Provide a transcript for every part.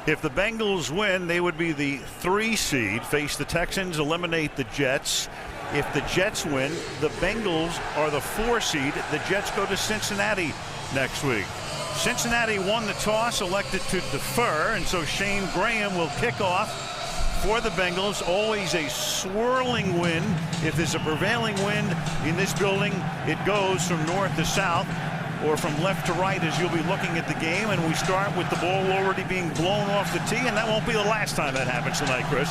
If the Bengals win, they would be the 3 seed, face the Texans, eliminate the Jets. If the Jets win, the Bengals are the 4 seed. The Jets go to Cincinnati next week. Cincinnati won the toss, elected to defer, and so Shane Graham will kick off for the Bengals. Always a swirling wind. If there's a prevailing wind in this building, it goes from north to south or from left to right as you'll be looking at the game. And we start with the ball already being blown off the tee, and that won't be the last time that happens tonight, Chris.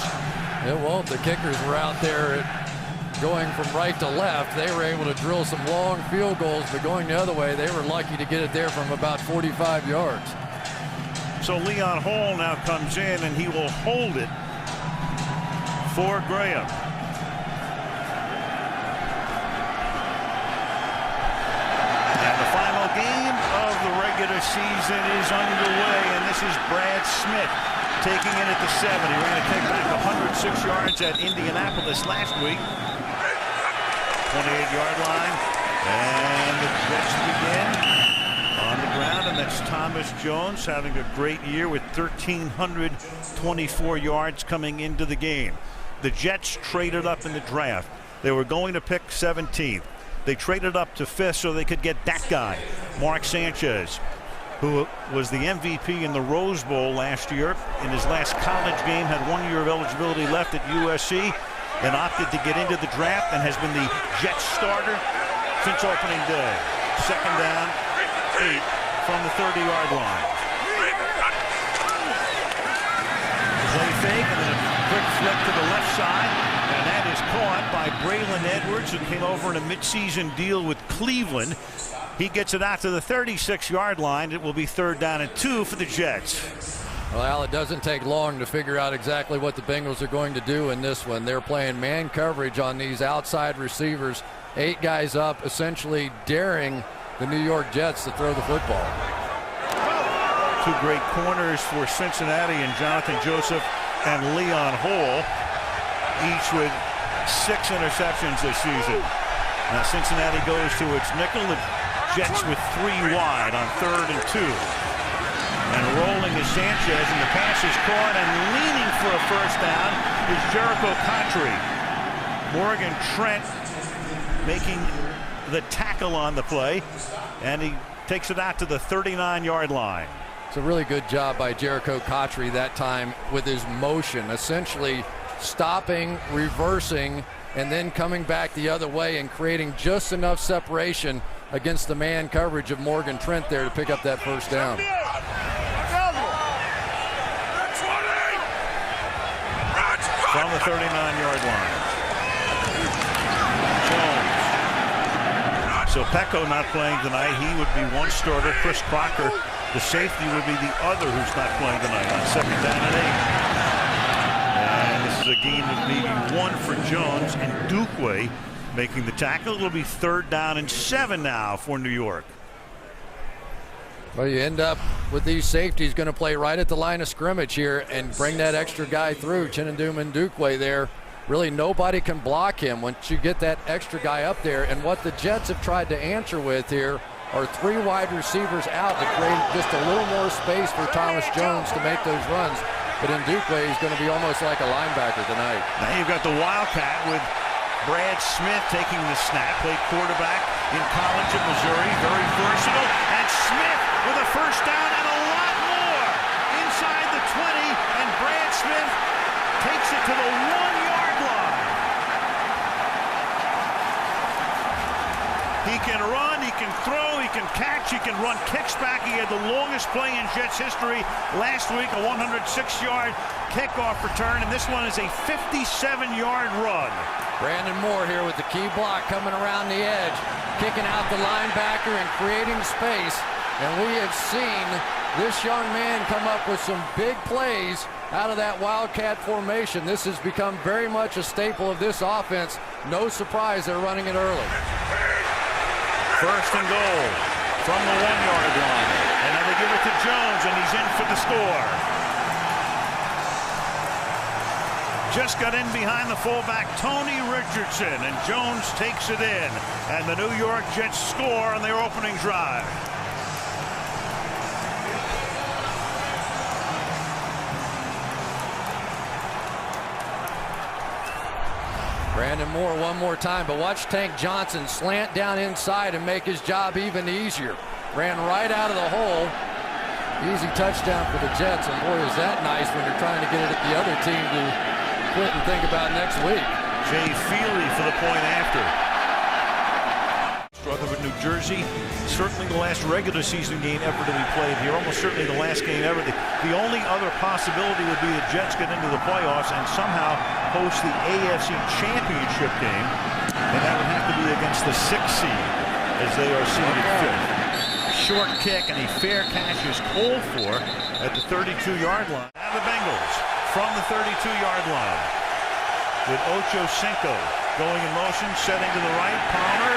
It won't. The kickers were out there going from right to left. They were able to drill some long field goals, but going the other way, they were lucky to get it there from about 45 yards. So Leon Hall now comes in, and he will hold it for Graham. And the final game of the regular season is underway, and this is Brad Smith taking it at the 70. We're going to take back 106 yards at Indianapolis last week. 28-yard line, and the Jets begin on the ground, and that's Thomas Jones having a great year with 1,324 yards coming into the game. The Jets traded up in the draft. They were going to pick 17th. They traded up to 5th so they could get that guy, Mark Sanchez, who was the MVP in the Rose Bowl last year. In his last college game, had 1 year of eligibility left at USC, and opted to get into the draft and has been the Jets starter since opening day. Second down, 8 from the 30-yard line. Play fake and then a quick flip to the left side, and that is caught by Braylon Edwards, who came over in a midseason deal with Cleveland. He gets it out to the 36-yard line. It will be 3rd down and 2 for the Jets. Well, Al, it doesn't take long to figure out exactly what the Bengals are going to do in this one. They're playing man coverage on these outside receivers, 8 guys up, essentially daring the New York Jets to throw the football. 2 great corners for Cincinnati and Jonathan Joseph and Leon Hall, each with 6 interceptions this season. Now Cincinnati goes to its nickel. The Jets with 3 wide on 3rd and 2. And rolling is Sanchez, and the pass is caught, and leaning for a first down is Jericho Cotry. Morgan Trent making the tackle on the play, and he takes it out to the 39-yard line. It's a really good job by Jericho Cotry that time with his motion, essentially stopping, reversing, and then coming back the other way and creating just enough separation against the man coverage of Morgan Trent there to pick up that first down. From the 39-yard line. Jones. So Pecco not playing tonight. He would be one starter. Chris Crocker, the safety, would be the other who's not playing tonight on 2nd down and 8. And this is a game of maybe 1 for Jones, and Dukeway making the tackle. It'll be 3rd down and 7 now for New York. Well, you end up with these safeties going to play right at the line of scrimmage here and bring that extra guy through. Chinanduma Ndukwe there. Really nobody can block him once you get that extra guy up there. And what the Jets have tried to answer with here are 3 wide receivers out to create just a little more space for Thomas Jones to make those runs. But Ndukwe is going to be almost like a linebacker tonight. Now you've got the Wildcat with Brad Smith taking the snap. Played quarterback in college at Missouri. Very versatile. And Smith with a first down and a lot more inside the 20. And Brad Smith takes it to the 1-yard line. He can run, he can throw, he can catch, he can run kicks back. He had the longest play in Jets history last week, a 106-yard kickoff return, and this one is a 57-yard run. Brandon Moore here with the key block coming around the edge, kicking out the linebacker and creating space. And we have seen this young man come up with some big plays out of that Wildcat formation. This has become very much a staple of this offense. No surprise they're running it early. First and goal from the 1-yard line. And now they give it to Jones, and he's in for the score. Just got in behind the fullback, Tony Richardson, and Jones takes it in. And the New York Jets score on their opening drive. Brandon Moore one more time, but watch Tank Johnson slant down inside and make his job even easier. Ran right out of the hole. Easy touchdown for the Jets, and boy, is that nice when you're trying to get it at the other team to quit and think about next week. Jay Feely for the point after. Struggled with New Jersey. Certainly the last regular season game ever to be played here. Almost certainly the last game ever. The only other possibility would be the Jets get into the playoffs and somehow host the AFC Championship game. And that would have to be against the 6th seed as they are seeded 5th. Short kick and a fair catch is called for at the 32-yard line. Now the Bengals from the 32-yard line with Ocho Cinco going in motion, setting to the right. Palmer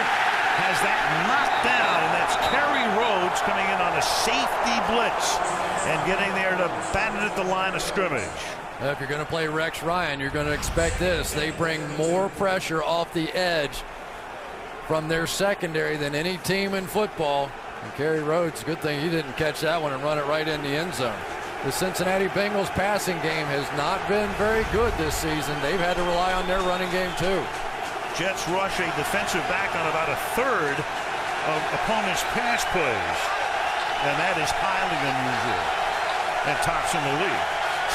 has that knocked down, and that's Kerry Rhodes coming in on a safety blitz and getting there to bat it at the line of scrimmage. If you're going to play Rex Ryan, you're going to expect this. They bring more pressure off the edge from their secondary than any team in football. And Kerry Rhodes, good thing he didn't catch that one and run it right in the end zone. The Cincinnati Bengals passing game has not been very good this season. They've had to rely on their running game too. Jets rush a defensive back on about a third of opponents' pass plays. And that is highly unusual. And tops in the league.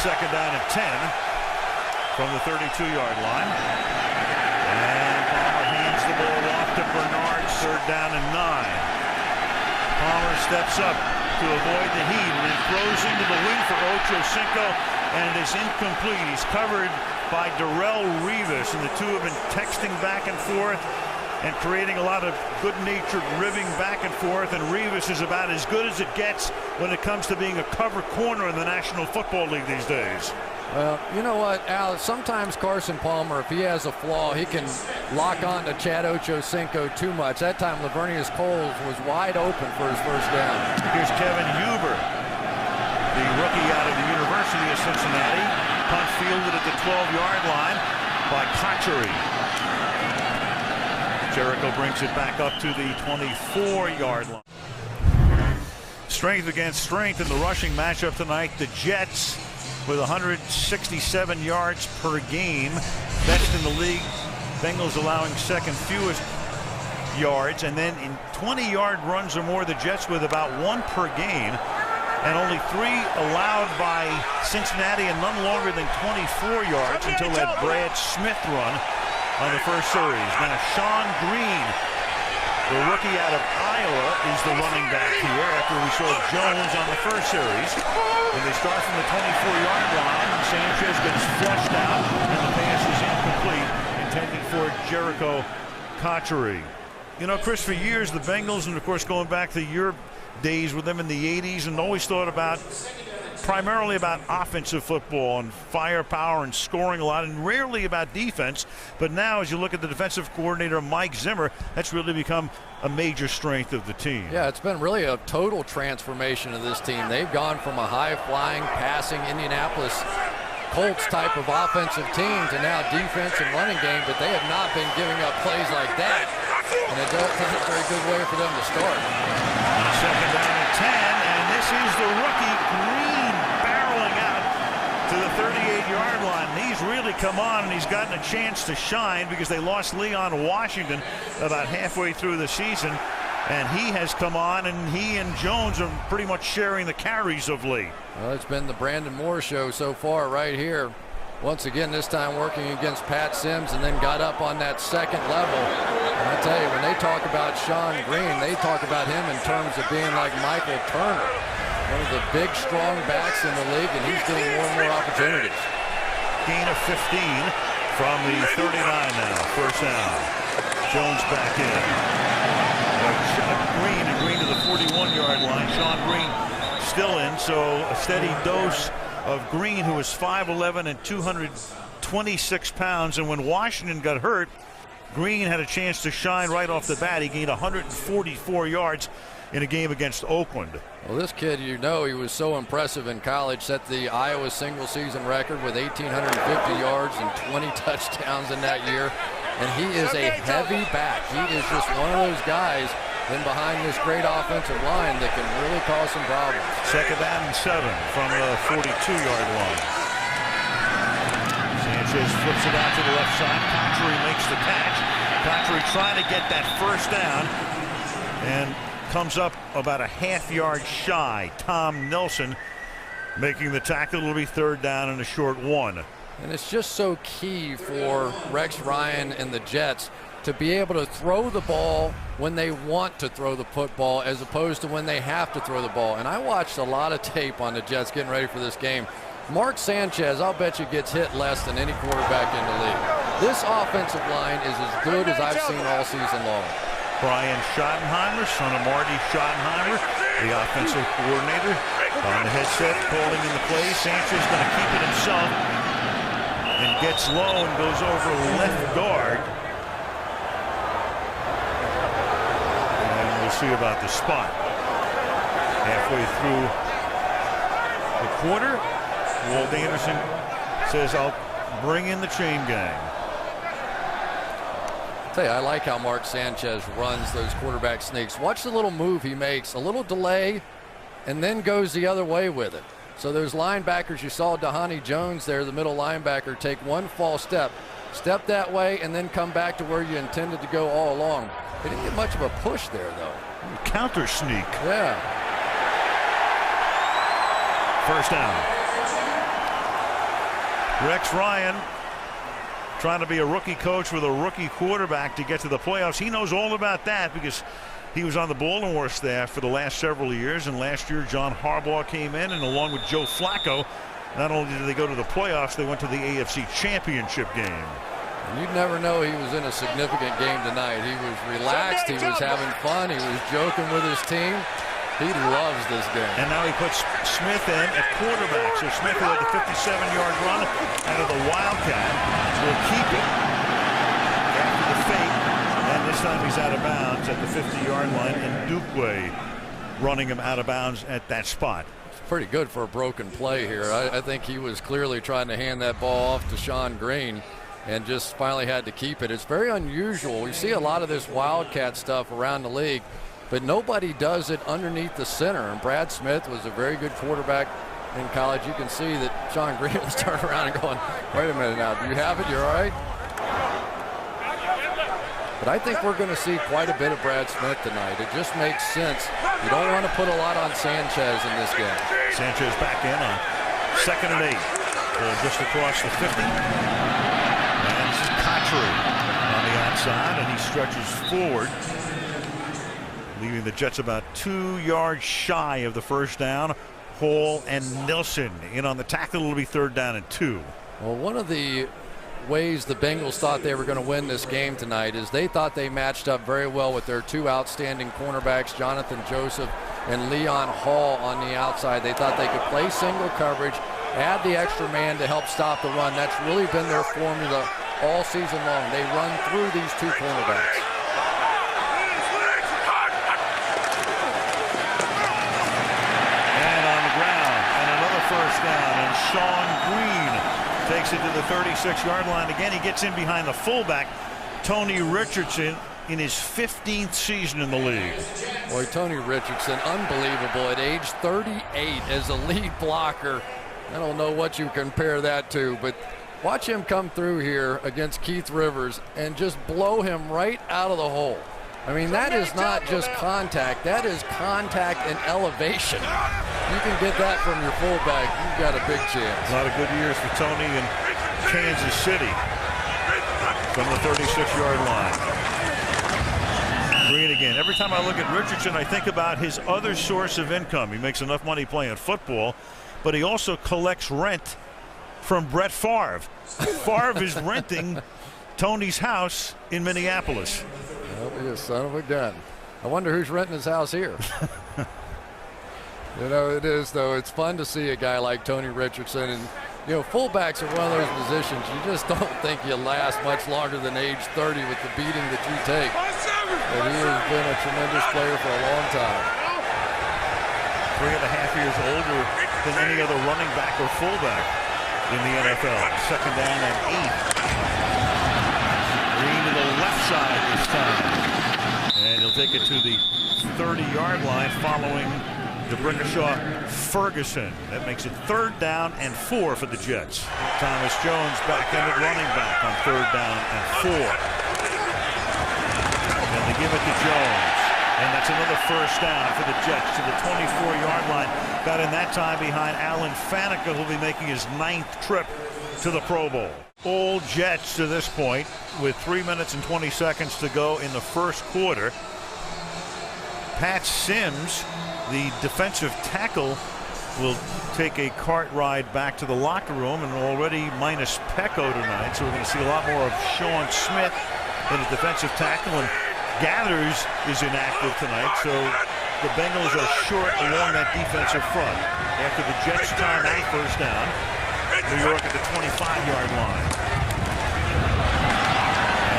Second down and 10 from the 32-yard line. And Palmer hands the ball off to Bernard. Third down and 9. Palmer steps up to avoid the heat and then throws into the wing for Ocho Cinco, and it is incomplete. He's covered by Darrelle Revis, and the two have been texting back and forth and creating a lot of good-natured ribbing back and forth, and Revis is about as good as it gets when it comes to being a cover corner in the National Football League these days. Well, you know what, Al, sometimes Carson Palmer, if he has a flaw, he can lock on to Chad Ochocinco too much. That time, Lavernius Coles was wide open for his first down. Here's Kevin Huber, the rookie out of the University of Cincinnati. Punt fielded at the 12-yard line by Cotchery. Jericho brings it back up to the 24-yard line. Strength against strength in the rushing matchup tonight. The Jets with 167 yards per game, best in the league. Bengals allowing second fewest yards, and then in 20-yard runs or more, the Jets with about 1 per game, and only 3 allowed by Cincinnati, and none longer than 24 yards until that Brad Smith run on the first series. Now Sean Green, the rookie out of Iowa, is the running back here after we saw Jones on the first series. When they start from the 24-yard line, Sanchez gets flushed out, and the pass is incomplete, intended for Jericho Cotchery. You know, Chris, for years, the Bengals, and of course going back to your days with them in the 80s, and always thought about primarily about offensive football and firepower and scoring a lot, and rarely about defense. But now, as you look at the defensive coordinator, Mike Zimmer, that's really become a major strength of the team. Yeah, it's been really a total transformation of this team. They've gone from a high-flying, passing Indianapolis Colts type of offensive team to now defense and running game, but they have not been giving up plays like that. And it doesn't a very good way for them to start. Second down and 10, and this is the rookie Green barreling out to the 38-yard line. He's really come on, and he's gotten a chance to shine because they lost Leon Washington about halfway through the season, and he has come on, and he and Jones are pretty much sharing the carries of late. Well, it's been the Brandon Moore show so far right here. Once again, this time working against Pat Sims, and then got up on that second level. And I tell you, when they talk about Sean Green, they talk about him in terms of being like Michael Turner, one of the big, strong backs in the league, and he's getting more and more opportunities. Gain of 15 from the 39 now. First down. Jones back in. Green to the 41-yard line. Sean Green still in, so a steady dose of Green, who is 5'11" and 226 pounds. And when Washington got hurt, Green had a chance to shine right off the bat. He gained 144 yards in a game against Oakland. Well, this kid, you know, he was so impressive in college, set the Iowa single-season record with 1,850 yards and 20 touchdowns in that year. And he is a heavy back. He is just one of those guys in behind this great offensive line that can really cause some problems. Second down and 7 from the 42-yard line. Sanchez flips it out to the left side. Contry makes the catch. Contry trying to get that first down and comes up about a half-yard shy. Tom Nelson making the tackle. It'll be third down and a short one. And it's just so key for Rex Ryan and the Jets to be able to throw the ball when they want to throw the football as opposed to when they have to throw the ball. And I watched a lot of tape on the Jets getting ready for this game. Mark Sanchez, I'll bet you, gets hit less than any quarterback in the league. This offensive line is as good as I've seen all season long. Brian Schottenheimer, son of Marty Schottenheimer, the offensive coordinator, on the headset, calling in the play. Sanchez going to keep it himself and gets low and goes over left guard. And we'll see about the spot. Halfway through the quarter, Walt Anderson says, I'll bring in the chain gang. I tell you, I like how Mark Sanchez runs those quarterback sneaks. Watch the little move he makes, a little delay, and then goes the other way with it. So those linebackers, you saw Dhani Jones there, the middle linebacker, take one false step that way, and then come back to where you intended to go all along. They didn't get much of a push there, though. Counter sneak. Yeah. First down. Rex Ryan trying to be a rookie coach with a rookie quarterback to get to the playoffs. He knows all about that because he was on the Baltimore staff for the last several years, and last year John Harbaugh came in, and along with Joe Flacco, not only did they go to the playoffs, they went to the AFC Championship game. And you'd never know he was in a significant game tonight. He was relaxed, he was having fun, he was joking with his team. He loves this game. And now he puts Smith in at quarterback. So Smith, who had the 57-yard run out of the Wildcat, will keep it after the fake. And this time he's out of bounds at the 50-yard line. And Dukwe running him out of bounds at that spot. It's pretty good for a broken play here. I think he was clearly trying to hand that ball off to Sean Green and just finally had to keep it. It's very unusual. We see a lot of this Wildcat stuff around the league, but nobody does it underneath the center. And Brad Smith was a very good quarterback in college. You can see that Sean Green was turning around and going, wait a minute now, do you have it? You're all right? But I think we're going to see quite a bit of Brad Smith tonight. It just makes sense. You don't want to put a lot on Sanchez in this game. Sanchez back in on 2nd and 8. Just across the 50. And this is Contry on the outside, and he stretches forward, leaving the Jets about 2 yards shy of the first down. Hall and Nelson in on the tackle. It'll be third down and 2. Well, one of the ways the Bengals thought they were going to win this game tonight is they thought they matched up very well with their two outstanding cornerbacks, Jonathan Joseph and Leon Hall on the outside. They thought they could play single coverage, add the extra man to help stop the run. That's really been their formula all season long. They run through these two cornerbacks. First down, and Sean Green takes it to the 36-yard line. Again, he gets in behind the fullback, Tony Richardson, in his 15th season in the league. Boy, Tony Richardson, unbelievable at age 38 as a lead blocker. I don't know what you compare that to, but watch him come through here against Keith Rivers and just blow him right out of the hole. I mean, that is not just contact. That is contact and elevation. You can get that from your fullback, you've got a big chance. A lot of good years for Tony in Kansas City from the 36-yard line. Green again. Every time I look at Richardson, I think about his other source of income. He makes enough money playing football, but he also collects rent from Brett Favre. Favre is renting Tony's house in Minneapolis. Oh, you son of a gun. I wonder who's renting his house here. You know, it is, though. It's fun to see a guy like Tony Richardson. And, you know, fullbacks are one of those positions you just don't think you last much longer than age 30 with the beating that you take. But he has been a tremendous player for a long time. 3.5 years older than any other running back or fullback in the NFL. Second down and 8. Green to the left side this time. And he'll take it to the 30-yard line following DeBrickashaw, Ferguson. That makes it 3rd down and 4 for the Jets. Thomas Jones back in at running back on 3rd down and 4. And they give it to Jones. And that's another 1st down for the Jets to the 24-yard line. Got in that time behind Alan Faneca, who'll be making his 9th trip to the Pro Bowl. All Jets to this point with 3 minutes and 20 seconds to go in the first quarter. Pat Sims, the defensive tackle, will take a cart ride back to the locker room, and already minus Pecco tonight, so we're going to see a lot more of Sean Smith in the defensive tackle, and Gathers is inactive tonight, so the Bengals are short along that defensive front. After the Jets timeout, 1st down, New York at the 25-yard line.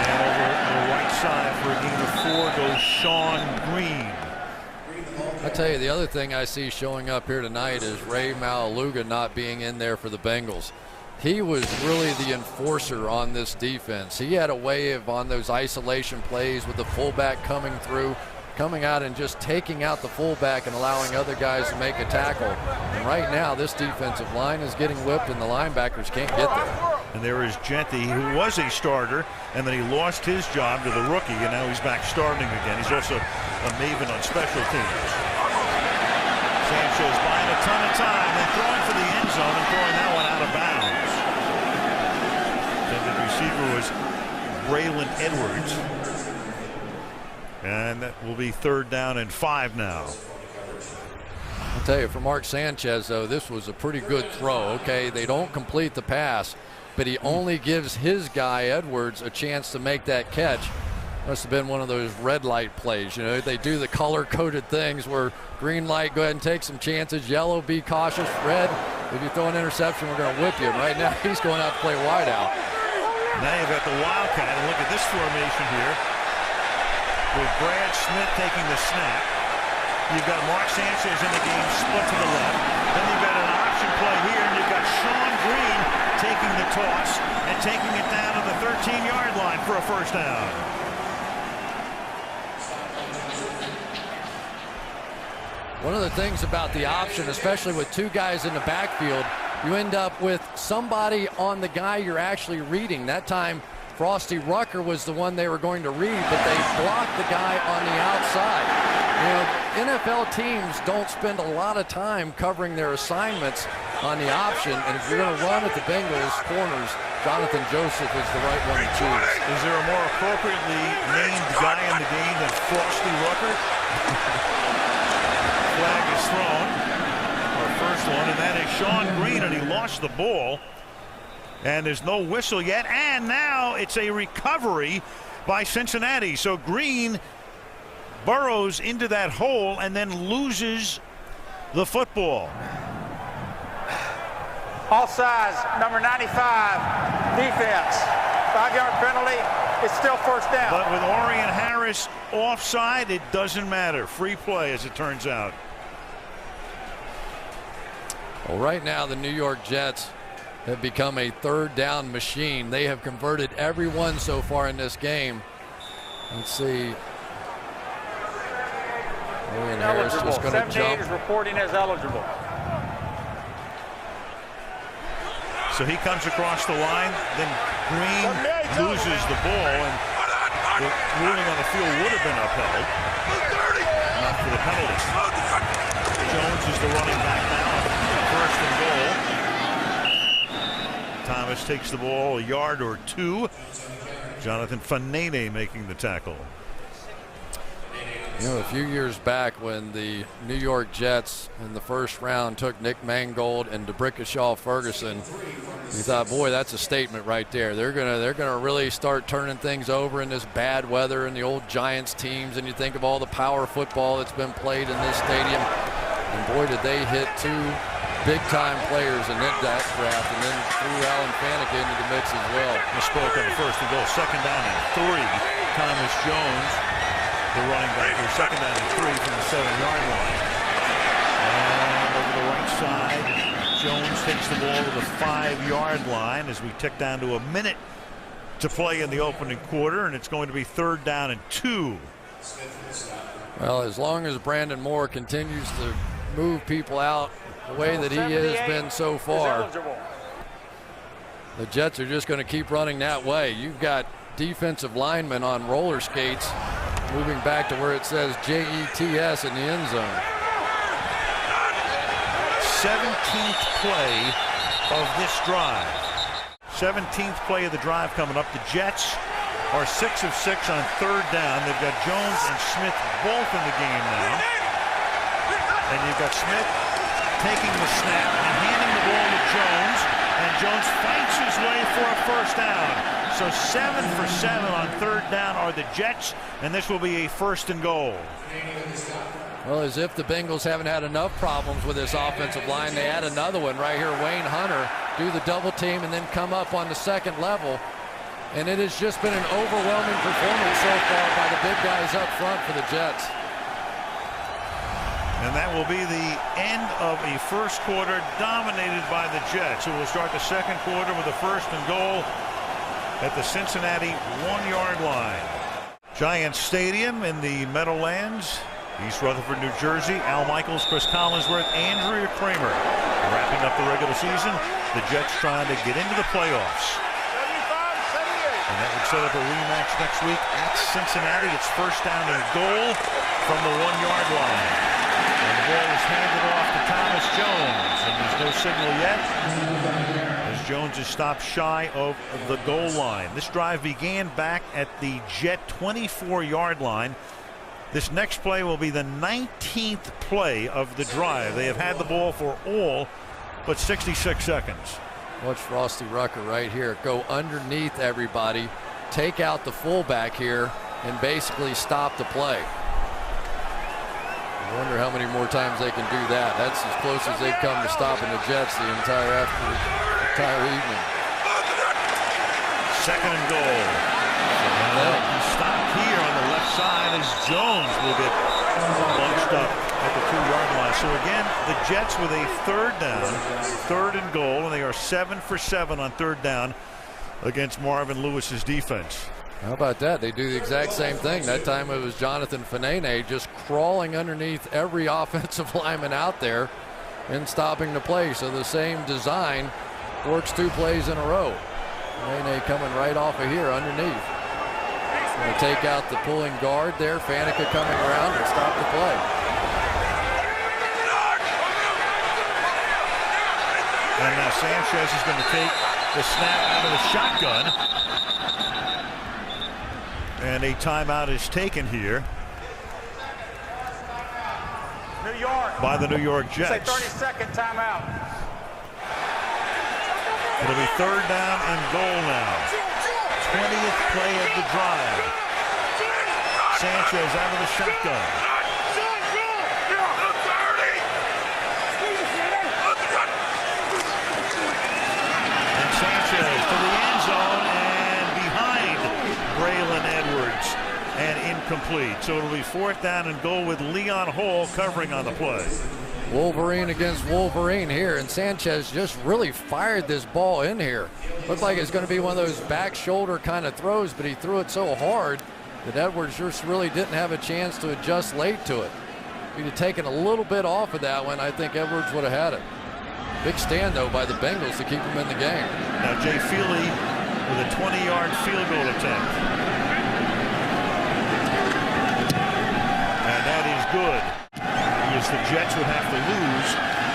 And over the right side for a gain of 4 goes Sean Green. I tell you, the other thing I see showing up here tonight is Ray Malaluga not being in there for the Bengals. He was really the enforcer on this defense. He had a way of, on those isolation plays with the fullback coming through, coming out and just taking out the fullback and allowing other guys to make a tackle. And right now, this defensive line is getting whipped and the linebackers can't get there. And there is Genty, who was a starter, and then he lost his job to the rookie, and now he's back starting again. He's also a maven on special teams. Sanchez buying a ton of time, then throwing for the end zone and throwing that one out of bounds. The receiver was Braylon Edwards. And that will be 3rd down and 5 now. I'll tell you, for Mark Sanchez, though, this was a pretty good throw. Okay, they don't complete the pass, but he only gives his guy, Edwards, a chance to make that catch. Must have been one of those red light plays. You know, they do the color-coded things where green light, go ahead and take some chances. Yellow, be cautious. Red, if you throw an interception, we're going to whip you. And right now, he's going out to play wide out. Now you've got the Wildcat, and look at this formation here, with Brad Smith taking the snap. You've got Mark Sanchez in the game, split to the left. Then you've got an option play here, and you've got Sean Green taking the toss and taking it down to the 13-yard line for a 1st down. One of the things about the option, especially with 2 guys in the backfield, you end up with somebody on the guy you're actually reading. That time, Frosty Rucker was the one they were going to read, but they blocked the guy on the outside. You know, NFL teams don't spend a lot of time covering their assignments on the option, and if you're going to run at the Bengals corners, Jonathan Joseph is the right one to choose. Is there a more appropriately named guy in the game than Frosty Rucker? Flag is thrown, our first one, and that is Sean Green, and he lost the ball. And there's no whistle yet, and now it's a recovery by Cincinnati. So Green burrows into that hole and then loses the football. Offsides, number 95, defense. 5-yard penalty, it's still 1st down. But with Orion Harris offside, it doesn't matter. Free play, as it turns out. Well, right now, the New York Jets have become a 3rd down machine. They have converted every one so far in this game. Let's see. Orion Harris just going to jump. is reporting as eligible. So he comes across the line, then Green loses the ball, and the ruling on the field would have been upheld, not for the penalty. Jones is the running back now, 1st and goal. Thomas takes the ball a yard or 2. Jonathan Fanene making the tackle. You know, a few years back when the New York Jets in the 1st round took Nick Mangold and DeBrickashaw Ferguson, you thought, boy, that's a statement right there. They're gonna really start turning things over in this bad weather and the old Giants teams, and you think of all the power football that's been played in this stadium. And boy, did they hit 2 big-time players in that draft, and then threw Alan Faneca into the mix as well. Misspoke on the 1st and goal. 2nd down and 3. Thomas Jones, the running back, here. 2nd down and 3 from the 7-yard line. And over the right side, Jones takes the ball to the 5-yard line as we tick down to a minute to play in the opening quarter, and it's going to be 3rd down and 2. Well, as long as Brandon Moore continues to move people out the way that he has been so far. The Jets are just going to keep running that way. You've got defensive linemen on roller skates moving back to where it says JETS in the end zone. 17th play of this drive. 17th play of the drive coming up. The Jets are 6 of 6 on third down. They've got Jones and Smith both in the game now. And you've got Smith taking the snap and handing the ball to Jones. And Jones fights his way for a first down. So 7 for 7 on third down are the Jets, and this will be a first and goal. Well, as if the Bengals haven't had enough problems with this offensive line, they add another one right here. Wayne Hunter do the double team and then come up on the second level. And it has just been an overwhelming performance so far by the big guys up front for the Jets. And that will be the end of a first quarter dominated by the Jets, who will start the second quarter with a first and goal at the Cincinnati 1-yard line. Giants Stadium in the Meadowlands, East Rutherford, New Jersey. Al Michaels, Chris Collinsworth, Andrea Kramer wrapping up the regular season. The Jets trying to get into the playoffs. And that would set up a rematch next week at Cincinnati. It's first down and goal from the 1-yard line. And the ball is handed off to Thomas Jones, and there's no signal yet as Jones is stopped shy of the goal line. This drive began back at the Jet 24-yard line. This next play will be the 19th play of the drive. They have had the ball for all but 66 seconds. Watch Frosty Rucker right here go underneath everybody, take out the fullback here, and basically stop the play. I wonder how many more times they can do that. That's as close as they've come to stopping the Jets the entire evening. Second and goal. And they'll be stopped here on the left side as Jones will get bunched up at the 2-yard line. So again, the Jets with a third down, third and goal, and they are 7 for 7 on third down against Marvin Lewis's defense. How about that? They do the exact same thing. That time it was Jonathan Fanene just crawling underneath every offensive lineman out there and stopping the play. So the same design works 2 plays in a row. Fanene coming right off of here underneath. Going to take out the pulling guard there. Faneca coming around and stop the play. And now Sanchez is going to take the snap out of the shotgun. And a timeout is taken here New York. by the New York Jets. Say 30-second timeout. It'll be third down and goal now. 20th play of the drive. Sanchez out of the shotgun. And Sanchez to the end zone and behind Braylon Edwards and incomplete. So it'll be fourth down and goal with Leon Hall covering on the play. Wolverine against Wolverine here, and Sanchez just really fired this ball in here. Looked like it's going to be one of those back shoulder kind of throws, but he threw it so hard that Edwards just really didn't have a chance to adjust late to it. If he'd have taken a little bit off of that one, I think Edwards would have had it. Big stand, though, by the Bengals to keep him in the game. Now Jay Feely with a 20-yard field goal attempt. And that is good. Because the Jets would have to lose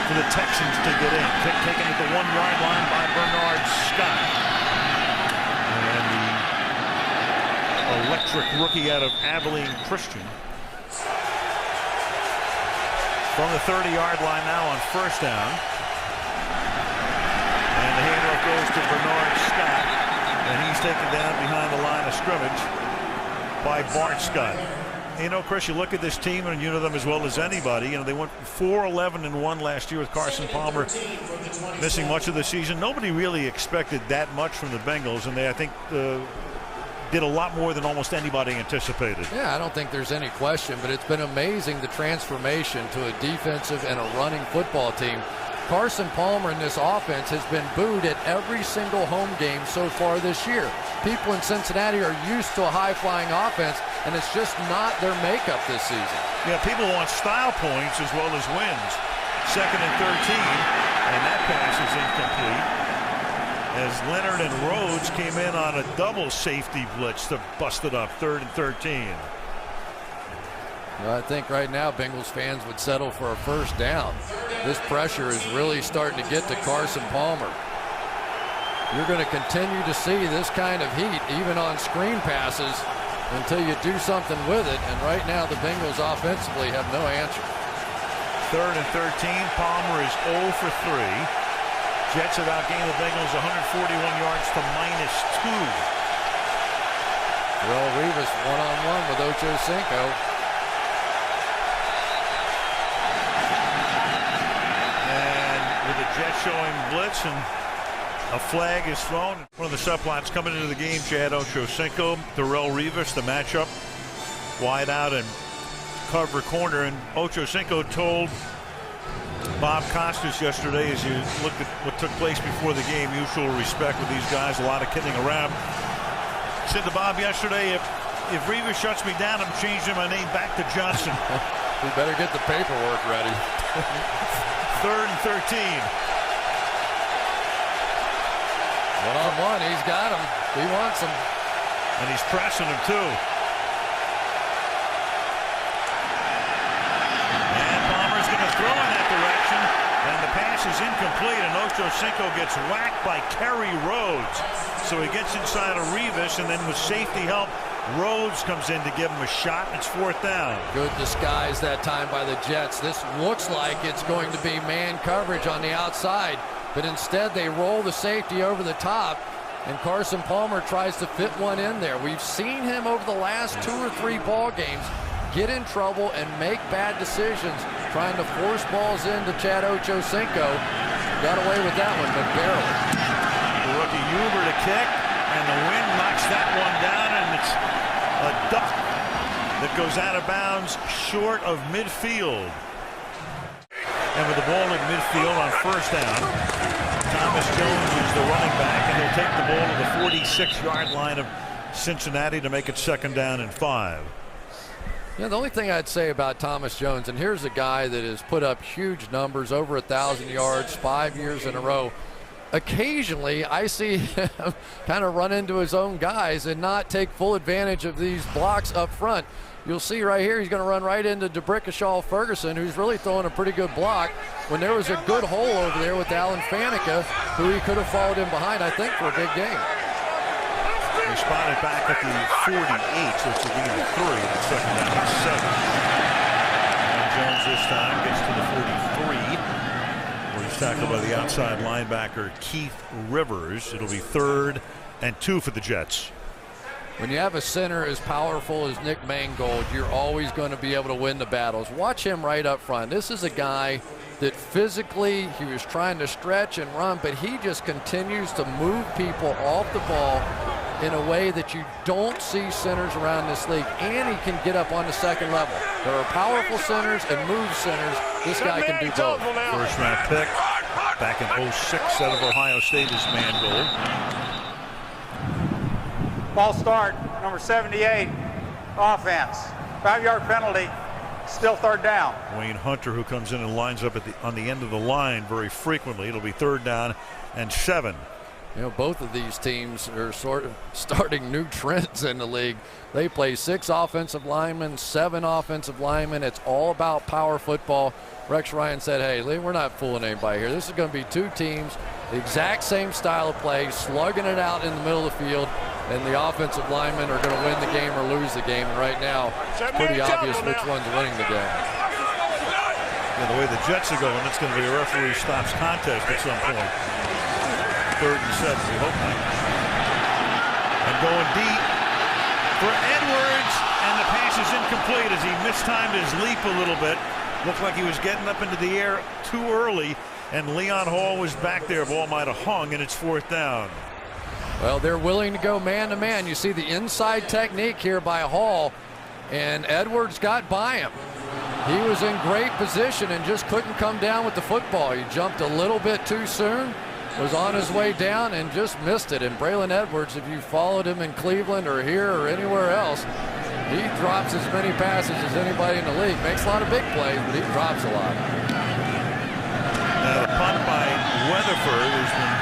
for the Texans to get in. Taken at the 1-yard line by Bernard Scott. And the electric rookie out of Abilene Christian. From the 30-yard line now on first down. And the handoff goes to Bernard Scott. And he's taken down behind the line of scrimmage by Bart Scott. You know, Chris, you look at this team and you know them as well as anybody. You know, they went 4-11-1 last year with Carson Palmer missing much of the season. Nobody really expected that much from the Bengals, and they, I think, did a lot more than almost anybody anticipated. Yeah, I don't think there's any question, but it's been amazing the transformation to a defensive and a running football team. Carson Palmer in this offense has been booed at every single home game so far this year. People in Cincinnati are used to a high-flying offense, and it's just not their makeup this season. Yeah, people want style points as well as wins. 2nd and 13, and that pass is incomplete, as Leonard and Rhodes came in on a double safety blitz to bust it up. 3rd and 13. Well, I think right now Bengals fans would settle for a first down. This pressure is really starting to get to Carson Palmer. You're going to continue to see this kind of heat even on screen passes until you do something with it, and right now the Bengals offensively have no answer. 3rd and 13. Palmer is 0 for 3. Jets have outgained the Bengals 141 yards to -2. Darrelle Revis one-on-one with Ocho Cinco. And with the Jets showing blitz, and a flag is thrown. One of the subplots coming into the game, Chad Ocho Cinco, Darrelle Revis, the matchup. Wide out and cover corner, and Ocho Cinco told Bob Costas yesterday, as you looked at what took place before the game, mutual respect with these guys, a lot of kidding around. Said to Bob yesterday, if Revis shuts me down, I'm changing my name back to Johnson. We better get the paperwork ready. 3rd and 13. One-on-one, he's got him. He wants him. And he's pressing him too. And Palmer's going to throw in that direction, and the pass is incomplete, and Ocho Cinco gets whacked by Kerry Rhodes. So he gets inside of Revis, and then with safety help, Rhodes comes in to give him a shot. It's 4th down. Good disguise that time by the Jets. This looks like it's going to be man coverage on the outside, but instead they roll the safety over the top, and Carson Palmer tries to fit one in there. We've seen him over the last 2 or 3 ball games get in trouble and make bad decisions, trying to force balls into Chad Ocho Cinco. Got away with that one, but barely. The rookie Huber to kick, and the wind knocks that one down, and it's a duck that goes out of bounds short of midfield. And with the ball in midfield on 1st down, Thomas Jones is the running back, and he'll take the ball to the 46-yard line of Cincinnati to make it 2nd down and 5. Yeah, the only thing I'd say about Thomas Jones, and here's a guy that has put up huge numbers, over 1,000 yards, 5 years in a row. Occasionally, I see him kind of run into his own guys and not take full advantage of these blocks up front. You'll see right here, he's going to run right into DeBrickashaw Ferguson, who's really throwing a pretty good block, when there was a good hole over there with Alan Faneca, who he could have followed in behind, I think, for a big game. He spotted back at the 48, so it's a gain of 3, and 2nd down and 7. And Jones this time gets to the 43, where he's tackled by the outside linebacker Keith Rivers. It'll be 3rd and 2 for the Jets. When you have a center as powerful as Nick Mangold, you're always going to be able to win the battles. Watch him right up front. This is a guy that physically, he was trying to stretch and run, but he just continues to move people off the ball in a way that you don't see centers around this league, and he can get up on the 2nd level. There are powerful centers and move centers. This guy can do both. 1st round pick back in 06 out of Ohio State is Mangold. Ball start, number 78, offense. 5-yard penalty, still 3rd down. Wayne Hunter, who comes in and lines up on the end of the line very frequently. It'll be 3rd down and 7. You know, both of these teams are sort of starting new trends in the league. They play 6 offensive linemen, 7 offensive linemen. It's all about power football. Rex Ryan said, hey, we're not fooling anybody here. This is going to be 2 teams, the exact same style of play, slugging it out in the middle of the field, and the offensive linemen are going to win the game or lose the game. And right now, it's pretty obvious which one's winning the game. Yeah, the way the Jets are going, it's going to be a referee stops contest at some point. 3rd and 7, we hope not. And going deep for Edwards, and the pass is incomplete as he mistimed his leap a little bit. Looked like he was getting up into the air too early, and Leon Hall was back there. Ball might have hung, and it's 4th down. Well, they're willing to go man-to-man. You see the inside technique here by Hall, and Edwards got by him. He was in great position and just couldn't come down with the football. He jumped a little bit too soon, was on his way down, and just missed it. And Braylon Edwards, if you followed him in Cleveland or here or anywhere else, he drops as many passes as anybody in the league. Makes a lot of big plays, but he drops a lot. Now the punt by Weatherford has been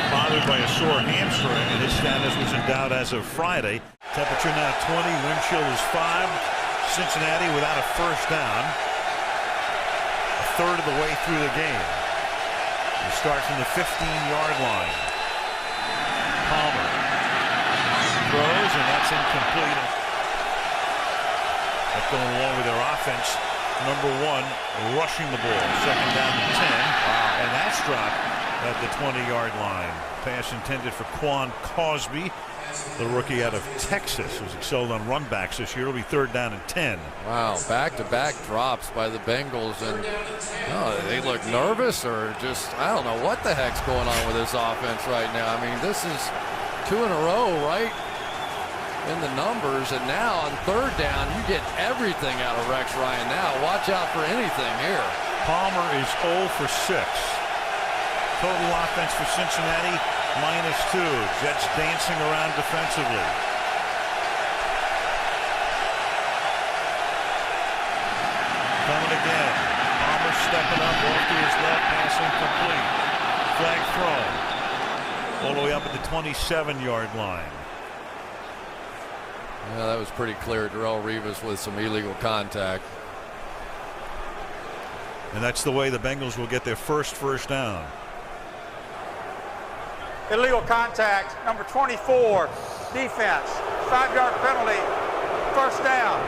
bothered by a sore hamstring, and his status was in doubt as of Friday. Temperature now 20, wind chill is 5. Cincinnati without a first down. A third of the way through the game. He starts from the 15-yard line. Palmer throws, and that's incomplete. That's going along with their offense. Number 1 rushing the ball. Second down to 10. Wow. And that's dropped at the 20-yard line. Pass intended for Quan Cosby, the rookie out of Texas, who's excelled on runbacks this year. It'll be third down and 10. Wow, back-to-back drops by the Bengals, and they look nervous or just, I don't know what the heck's going on with this offense right now. I mean, this is 2 in a row, right, in the numbers, and now on third down, you get everything out of Rex Ryan now. Watch out for anything here. Palmer is 0 for 6. Total offense for Cincinnati, -2. Jets dancing around defensively. Coming again. Palmer stepping up off to his left, pass incomplete. Flag thrown. All the way up at the 27-yard line. Yeah, that was pretty clear. Darrelle Revis with some illegal contact. And that's the way the Bengals will get their first down. Illegal contact, number 24, defense, 5-yard penalty, first down.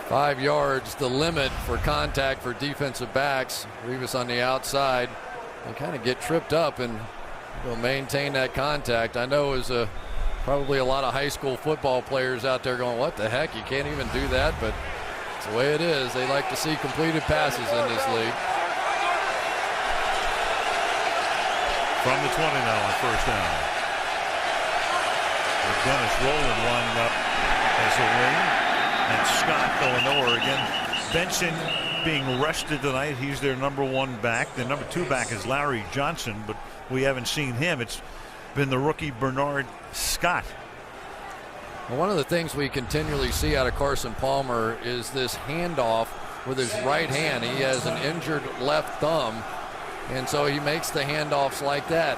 Five yards, the limit for contact for defensive backs. Revis on the outside and kind of get tripped up and will maintain that contact. I know it was probably a lot of high school football players out there going, what the heck, you can't even do that, but it's the way it is. They like to see completed passes in this league. From the 20 now on first down. With Dennis Rowland lining up as a wing. And Scott going nowhere again. Benson being rested tonight. He's their number 1 back. The number 2 back is Larry Johnson, but we haven't seen him. It's been the rookie Bernard Scott. Well, one of the things we continually see out of Carson Palmer is this handoff with his right hand. He has an injured left thumb, and so he makes the handoffs like that.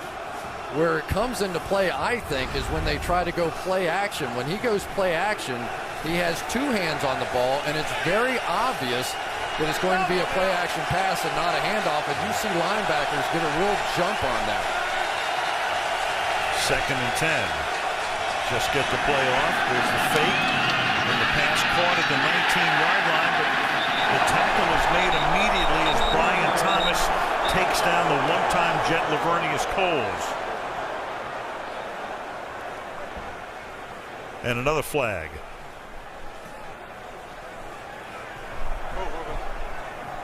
Where it comes into play, I think, is when they try to go play action. When he goes play action, he has 2 hands on the ball, and it's very obvious that it's going to be a play action pass and not a handoff, and you see linebackers get a real jump on that. Second and 10. Just get the play off. There's the fake. And the pass caught at the 19-yard line, but the tackle is made immediately as Brian Thomas takes down the one-time Jet Lavernius Coles. And another flag.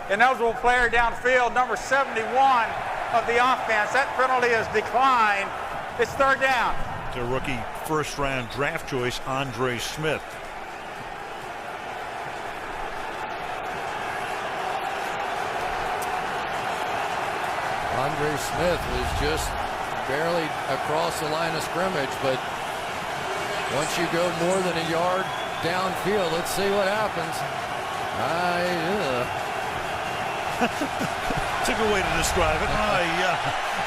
Ineligible player downfield, number 71 of the offense. That penalty is declined. It's third down. The rookie first-round draft choice, Andre Smith. Andre Smith was just barely across the line of scrimmage, but once you go more than a yard downfield, let's see what happens. It's a good way to describe it.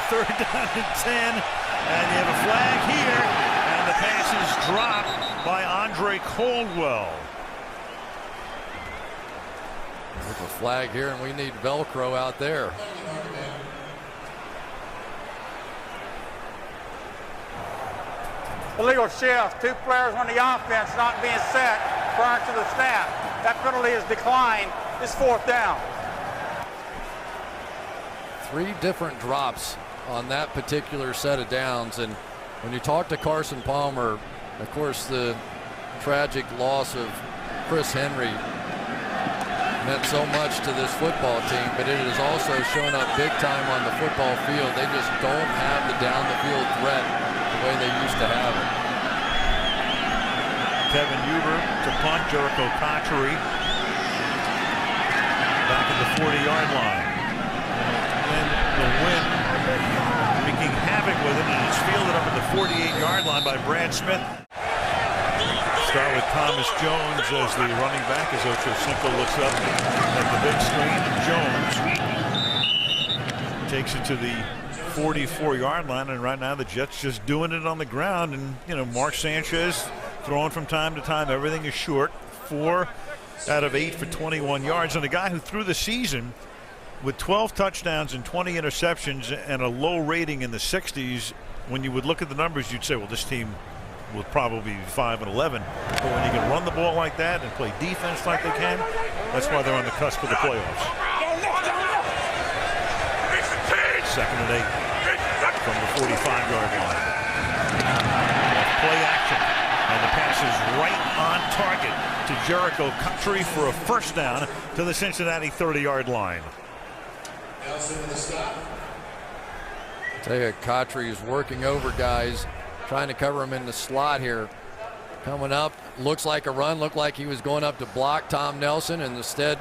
Third down and 10, and you have a flag here, and the pass is dropped by Andre Caldwell. There's a flag here, and we need Velcro out there. Illegal shift, 2 players on the offense not being set prior to the snap. That penalty is declined. It's fourth down. 3 different drops on that particular set of downs, and when you talk to Carson Palmer, of course the tragic loss of Chris Henry meant so much to this football team, but it has also shown up big time on the football field. They just don't have the down the field threat the way they used to have it. Kevin Huber to punt. Jericho Cotchery back at the 40-yard line. And the wind wreaking havoc with it, and it's fielded up at the 48-yard line by Brad Smith. Start with Thomas Jones as the running back as Ocho Cinco looks up at the big screen. Jones takes it to the 44-yard line, and right now the Jets just doing it on the ground. And you know, Mark Sanchez throwing from time to time. Everything is short. 4 out of 8 for 21 yards. And a guy who threw the season with 12 touchdowns and 20 interceptions and a low rating in the 60s. When you would look at the numbers, you'd say, well, this team will probably be 5-11. But when you can run the ball like that and play defense like they can, that's why they're on the cusp of the playoffs. 2nd and 8 from the 45-yard line. Play action, and the pass is right on target to Jericho Cotchery for a first down to the Cincinnati 30-yard line. Tell you, Cotchery is working over guys, trying to cover him in the slot here. Coming up, looks like a run, looked like he was going up to block Tom Nelson, and instead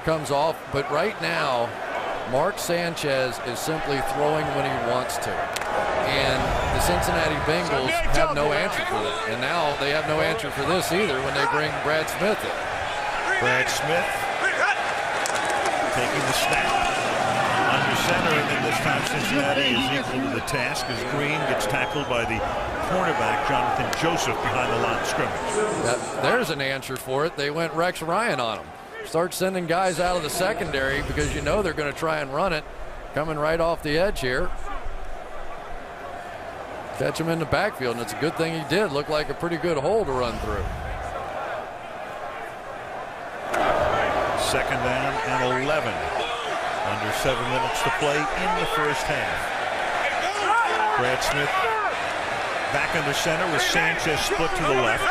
comes off. But right now, Mark Sanchez is simply throwing when he wants to. And the Cincinnati Bengals have no answer for that. And now they have no answer for this either when they bring Brad Smith in. Brad Smith taking the snap under center, and then this time Cincinnati is equal to the task as Green gets tackled by the cornerback Jonathan Joseph behind the line of scrimmage. There's an answer for it. They went Rex Ryan on him. Start sending guys out of the secondary because you know they're going to try and run it. Coming right off the edge here. Catch him in the backfield, and it's a good thing he did. Looked like a pretty good hole to run through. 2nd down and 11. Under 7 minutes to play in the first half. Brad Smith back under center with Sanchez split to the left.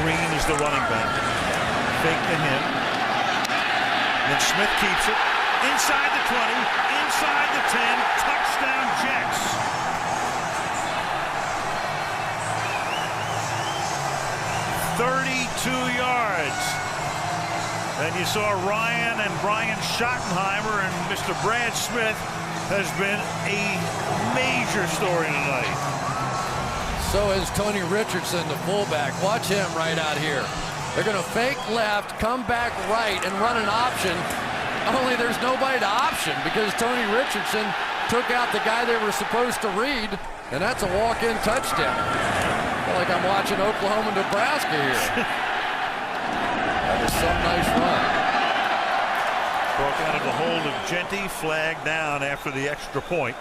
Green is the running back. Fake to him. Then Smith keeps it inside the 20, inside the 10. Touchdown Jets. "32 yards." And you saw Ryan and Brian Schottenheimer, and Mr. Brad Smith has been a major story tonight. So is Tony Richardson, the fullback. Watch him right out here. They're going to fake left, come back right, and run an option. Only there's nobody to option because Tony Richardson took out the guy they were supposed to read, and that's a walk-in touchdown. I feel like I'm watching Oklahoma, Nebraska here. That is some nice run. Broke out of the hold of Genty, flagged down after the extra point.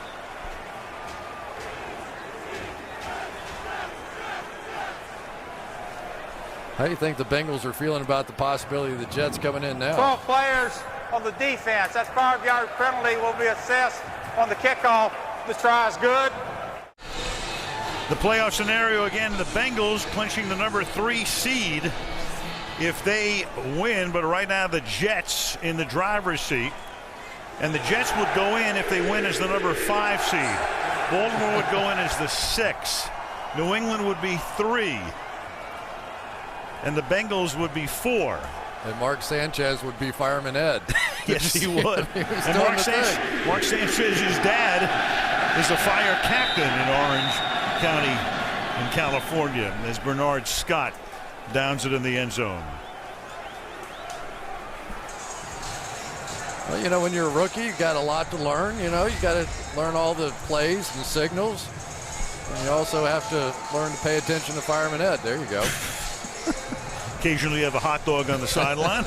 How do you think the Bengals are feeling about the possibility of the Jets coming in now? 12 players on the defense. That 5-yard penalty will be assessed on the kickoff. The try is good. The playoff scenario again, the Bengals clinching the number 3 seed if they win, but right now the Jets in the driver's seat, and the Jets would go in if they win as the number 5 seed. Baltimore would go in as the 6. New England would be 3. And the Bengals would be 4. And Mark Sanchez would be Fireman Ed. Yes, he would. And Mark Sanchez's dad is a fire captain in Orange County in California, as Bernard Scott downs it in the end zone. Well, you know, when you're a rookie, you got a lot to learn. You know, you got to learn all the plays and signals. And you also have to learn to pay attention to Fireman Ed. There you go. Occasionally you have a hot dog on the sideline.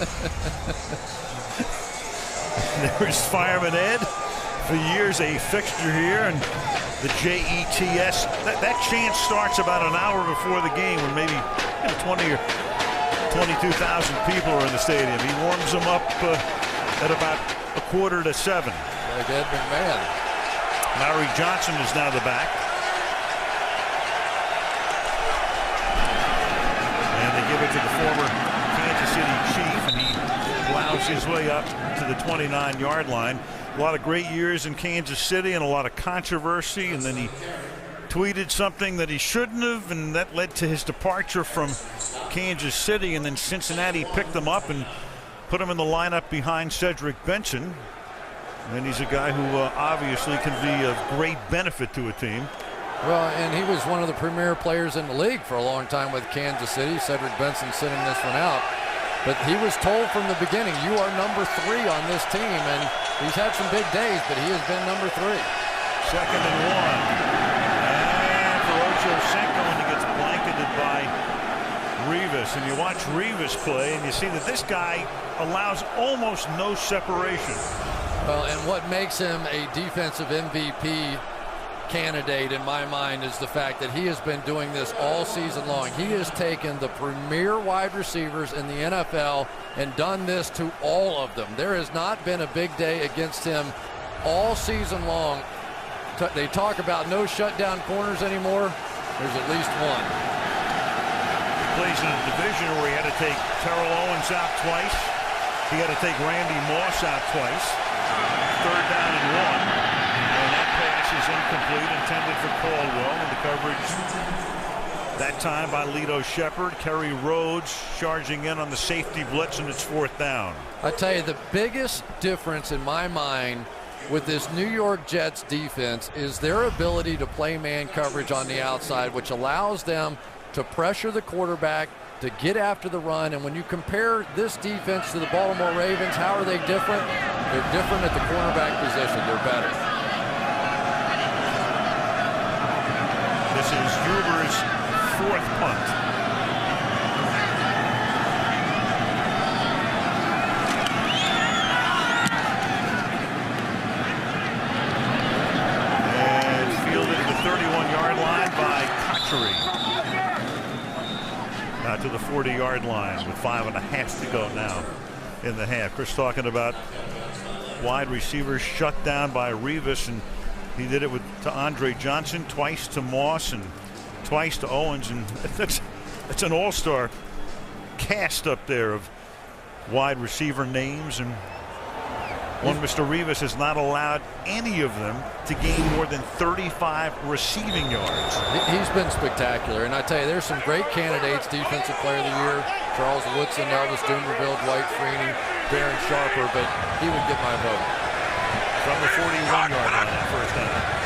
There's Fireman Ed, for years a fixture here, and the JETS. That chant starts about an hour before the game when maybe 20 or 22,000 people are in the stadium. He warms them up at about 6:45. Like Ed McMahon. Larry Johnson is now the back. Give it to the former Kansas City Chief, and he plows his way up to the 29-yard line. A lot of great years in Kansas City and a lot of controversy, and then he tweeted something that he shouldn't have, and that led to his departure from Kansas City, and then Cincinnati picked him up and put him in the lineup behind Cedric Benson. And he's a guy who obviously can be of great benefit to a team. Well, and he was one of the premier players in the league for a long time with Kansas City. Cedric Benson sending this one out. But he was told from the beginning, you are number 3 on this team. And he's had some big days, but he has been number 3. 2nd and 1. And for Ochocinco, and he gets blanketed by Rivas. And you watch Rivas play, and you see that this guy allows almost no separation. Well, and what makes him a defensive MVP candidate in my mind is the fact that he has been doing this all season long. He has taken the premier wide receivers in the NFL and done this to all of them. There has not been a big day against him all season long. They talk about no shutdown corners anymore. There's at least one. He plays in a division where he had to take Terrell Owens out twice. He had to take Randy Moss out twice. 3rd down and 1. And that pass is incomplete, intended for Caldwell, and the coverage that time by Lito Shepherd. Kerry Rhodes charging in on the safety blitz, and it's 4th down. I tell you, the biggest difference in my mind with this New York Jets defense is their ability to play man coverage on the outside, which allows them to pressure the quarterback, to get after the run. And when you compare this defense to the Baltimore Ravens, how are they different? They're different at the cornerback position. They're better. This is Huber's 4th punt. And fielded at the 31-yard line by Cotchery. To the 40-yard line with 5.5 to go now in the half. Chris talking about wide receivers shut down by Rivas, and he did it to Andre Johnson, twice to Moss, and twice to Owens, and that's an all-star cast up there of wide receiver names. And one, Mr. Rivas has not allowed any of them to gain more than 35 receiving yards. He's been spectacular, and I tell you, there's some great candidates. Defensive Player of the Year, Charles Woodson, Elvis Dumerville, Dwight Freeney, Darren Sharper, but he would get my vote. From the 41-yard line, 1st down.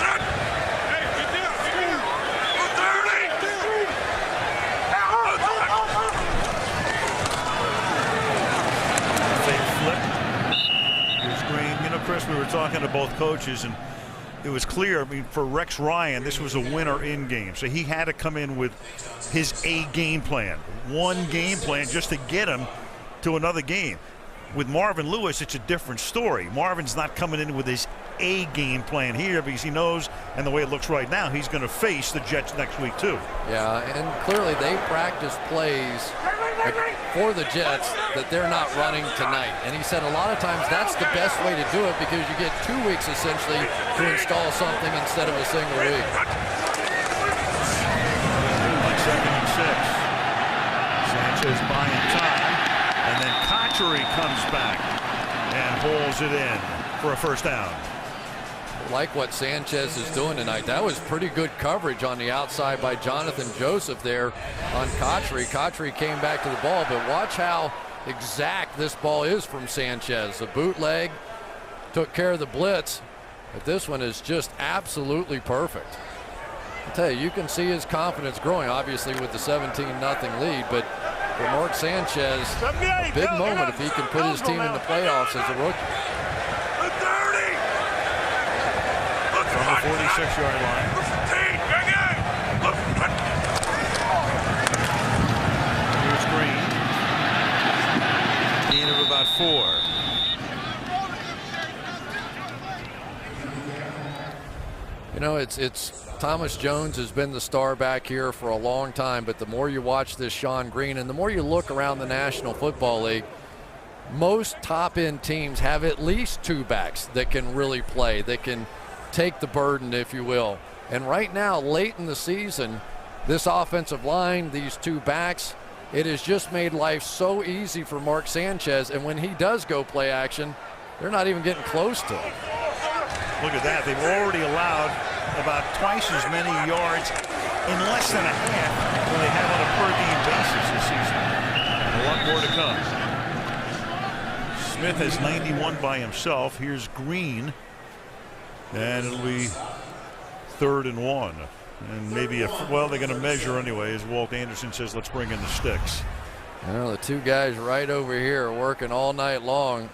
Chris, we were talking to both coaches, and it was clear, I mean, for Rex Ryan, this was a winner in game. So he had to come in with his A game plan. One game plan just to get him to another game. With Marvin Lewis, it's a different story. Marvin's not coming in with his A game plan here because he knows, and the way it looks right now, he's going to face the Jets next week too. Yeah, and clearly they practice plays for the Jets that they're not running tonight. And he said a lot of times that's the best way to do it because you get 2 weeks essentially to install something instead of a single week. On 2nd and 6. Sanchez buying time. And then Cotchery comes back and hauls it in for a 1st down. Like what Sanchez is doing tonight. That was pretty good coverage on the outside by Jonathan Joseph there on Cotchery. Cotchery came back to the ball, but watch how exact this ball is from Sanchez. The bootleg took care of the blitz, but this one is just absolutely perfect. I tell you, you can see his confidence growing, obviously with the 17-0 lead, but for Mark Sanchez, a big moment if he can put his team in the playoffs as a rookie. From the 46-yard line. Here's Green. Gain of about 4. You know, it's Thomas Jones has been the star back here for a long time, but the more you watch this Sean Green and the more you look around the National Football League, most top-end teams have at least 2 backs that can really play, that can take the burden, if you will. And right now, late in the season, this offensive line, these 2 backs, it has just made life so easy for Mark Sanchez. And when he does go play action, they're not even getting close to him. Look at that. They've already allowed about twice as many yards in less than a half than they have on a per-game basis this season. A lot more to come. Smith has 91 by himself. Here's Green. And it'll be 3rd and 1. And maybe, well, they're going to measure anyway, as Walt Anderson says, let's bring in the sticks. Well, the two guys right over here are working all night long.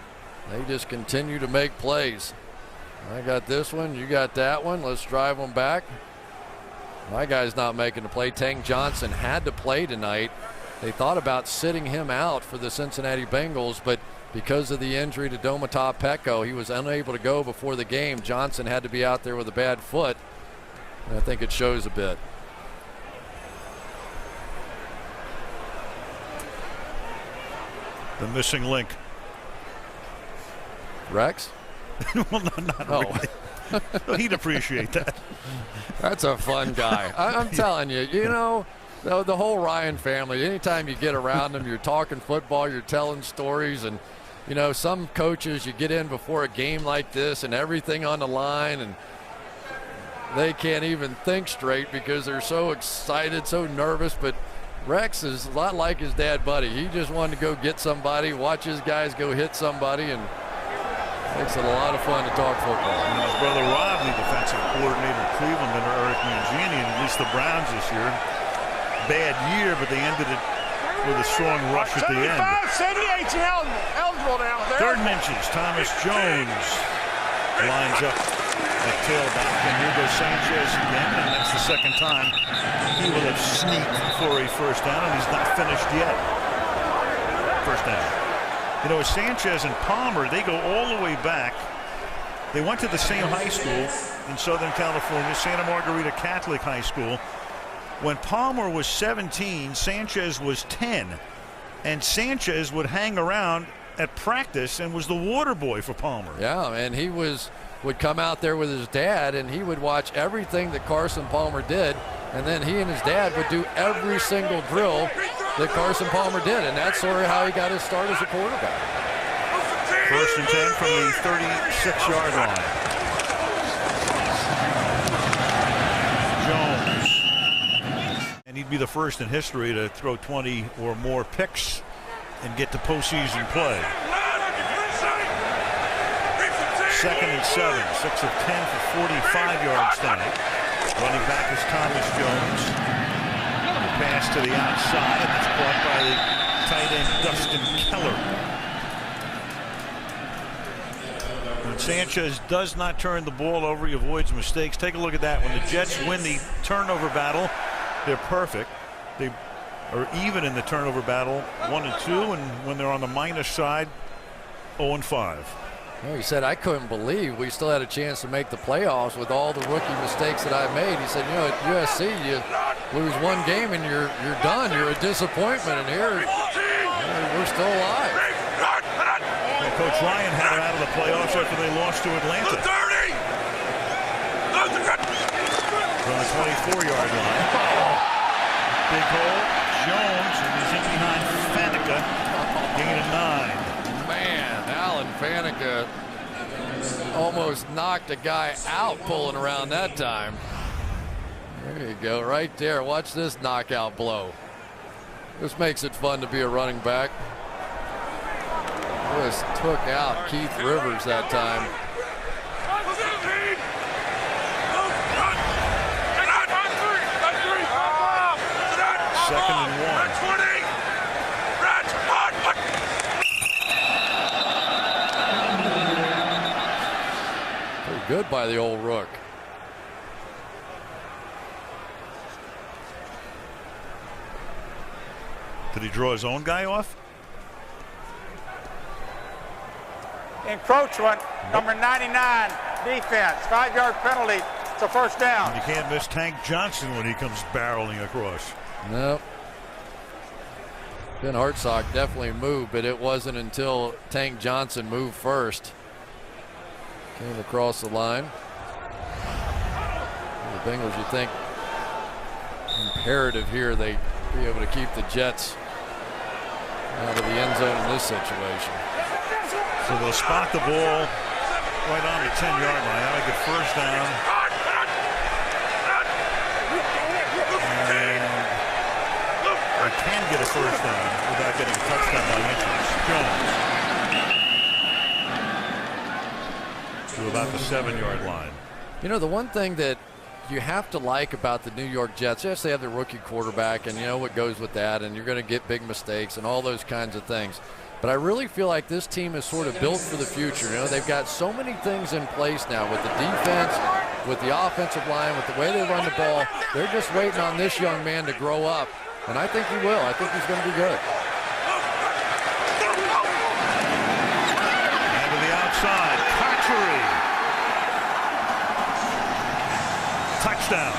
They just continue to make plays. I got this one, you got that one. Let's drive them back. My guy's not making the play. Tank Johnson had to play tonight. They thought about sitting him out for the Cincinnati Bengals, but because of the injury to Domata Peko, he was unable to go before the game. Johnson had to be out there with a bad foot, and I think it shows a bit. The missing link. Rex? Well, not really. He'd appreciate that. That's a fun guy. I'm telling you, you know, the whole Ryan family, anytime you get around them, you're talking football, you're telling stories, and, you know, some coaches, you get in before a game like this and everything on the line, and they can't even think straight because they're so excited, so nervous. But Rex is a lot like his dad, Buddy. He just wanted to go get somebody, watch his guys go hit somebody, and makes it a lot of fun to talk football. And his brother Rob, the defensive coordinator of Cleveland, under Eric Mangini, and at least the Browns this year. Bad year, but they ended it with a strong rush at the end. 78's eligible now. 3rd and inches. Thomas Jones lines up at tailback, and here goes Sanchez again, and that's the second time he will have sneaked for a first down, and he's not finished yet. First down. You know, Sanchez and Palmer, they go all the way back. They went to the same high school in Southern California, Santa Margarita Catholic High School. When Palmer was 17, Sanchez was 10. And Sanchez would hang around at practice and was the water boy for Palmer. Yeah, and he would come out there with his dad, and he would watch everything that Carson Palmer did, and then he and his dad would do every single drill that Carson Palmer did, and that's sort of how he got his start as a quarterback. 1st and 10 from the 36-yard line. Jones. And he'd be the first in history to throw 20 or more picks and get to postseason play. 2nd and 7, 6 of 10 for 45 yards tonight. Running back is Thomas Jones. The pass to the outside, and it's caught by the tight end Dustin Keller. When Sanchez does not turn the ball over, he avoids mistakes. Take a look at that. When the Jets win the turnover battle, they're perfect. They are even in the turnover battle, 1 and 2, and when they're on the minus side, 0 and 5. Well, he said, I couldn't believe we still had a chance to make the playoffs with all the rookie mistakes that I made. He said, you know, at USC, you lose one game and you're done. You're a disappointment, and here we're still alive. Well, Coach Ryan had it out of the playoffs after they lost to Atlanta. From the 24-yard line. Big hole. Jones, and he's in behind Faneca. Gain of 9. Man, Alan Faneca almost knocked a guy out pulling around that time. There you go, right there. Watch this knockout blow. This makes it fun to be a running back. Just took out Keith Rivers that time. Second and 1. Pretty good by the old Rook. Did he draw his own guy off? Encroachment, number 99, defense, 5-yard penalty. It's a first down. And you can't miss Tank Johnson when he comes barreling across. Nope. Ben Hartsock definitely moved, but it wasn't until Tank Johnson moved first. Came across the line. The Bengals, you think, imperative here they be able to keep the Jets out of the end zone in this situation. So they'll spot the ball right on the 10-yard line. That'll get first down. And they can get a first down without getting a touchdown by inches. Jones to about the 7-yard line. You know, the one thing that you have to like about the New York Jets, yes, they have the rookie quarterback, and you know what goes with that, and you're going to get big mistakes and all those kinds of things. But I really feel like this team is sort of built for the future. You know, they've got so many things in place now with the defense, with the offensive line, with the way they run the ball. They're just waiting on this young man to grow up, and I think he will. I think he's going to be good. And to the outside, Cartery. Touchdown.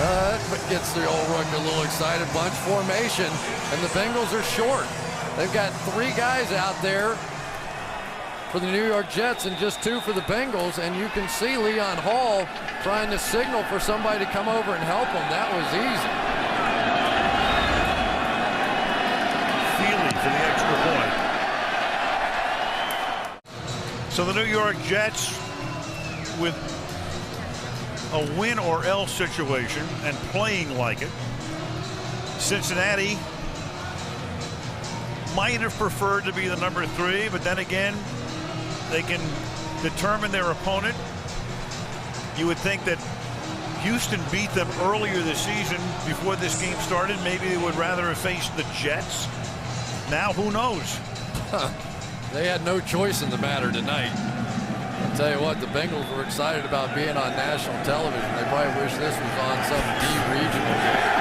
That gets the old rookie a little excited. Bunch formation, and the Bengals are short. They've got 3 guys out there for the New York Jets and just 2 for the Bengals, and you can see Leon Hall trying to signal for somebody to come over and help him. That was easy. Feely for the extra point. So the New York Jets with a win or else situation and playing like it. Cincinnati might have preferred to be the number 3, but then again, they can determine their opponent. You would think that Houston beat them earlier this season before this game started. Maybe they would rather have faced the Jets. Now, who knows? They had no choice in the matter tonight. I'll tell you what, the Bengals were excited about being on national television. They probably wish this was on some D-regional game.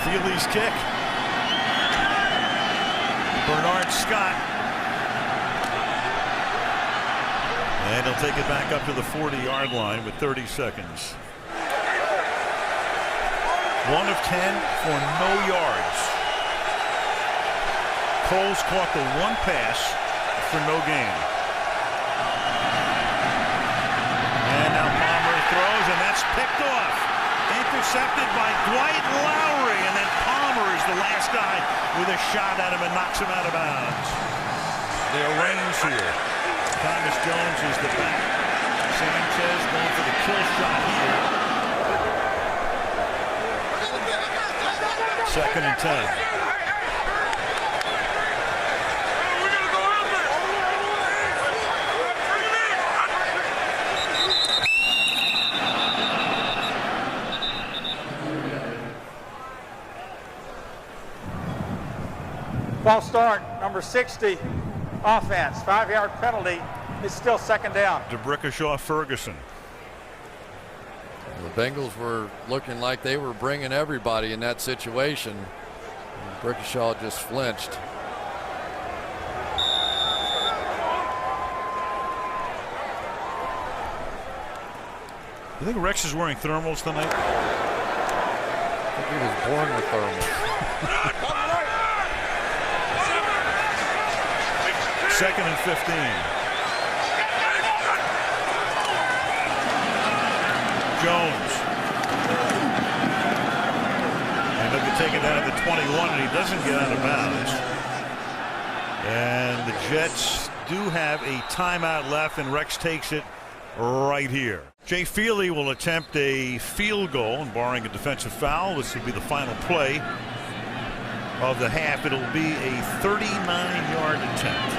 Feely's kick. Bernard Scott. And he'll take it back up to the 40-yard line with 30 seconds. 1 of 10 for no yards. Coles caught the 1 pass for no gain. And now Palmer throws, and that's picked off. Intercepted by Dwight Lowry, and then Palmer is the last guy with a shot at him and knocks him out of bounds. They arrange here. Thomas Jones is the back. Sanchez going for the kill shot here. 2nd and 10. False start, number 60, offense. 5-yard penalty. It's still 2nd down. DeBrickashaw Ferguson. The Bengals were looking like they were bringing everybody in that situation. Brickashaw just flinched. You think Rex is wearing thermals tonight? I think he was born with thermals. 2nd and 15. Jones. And they'll be taken out of the 21, and he doesn't get out of bounds. And the Jets do have a timeout left, and Rex takes it right here. Jay Feely will attempt a field goal, and barring a defensive foul, this will be the final play of the half. It'll be a 39-yard attempt.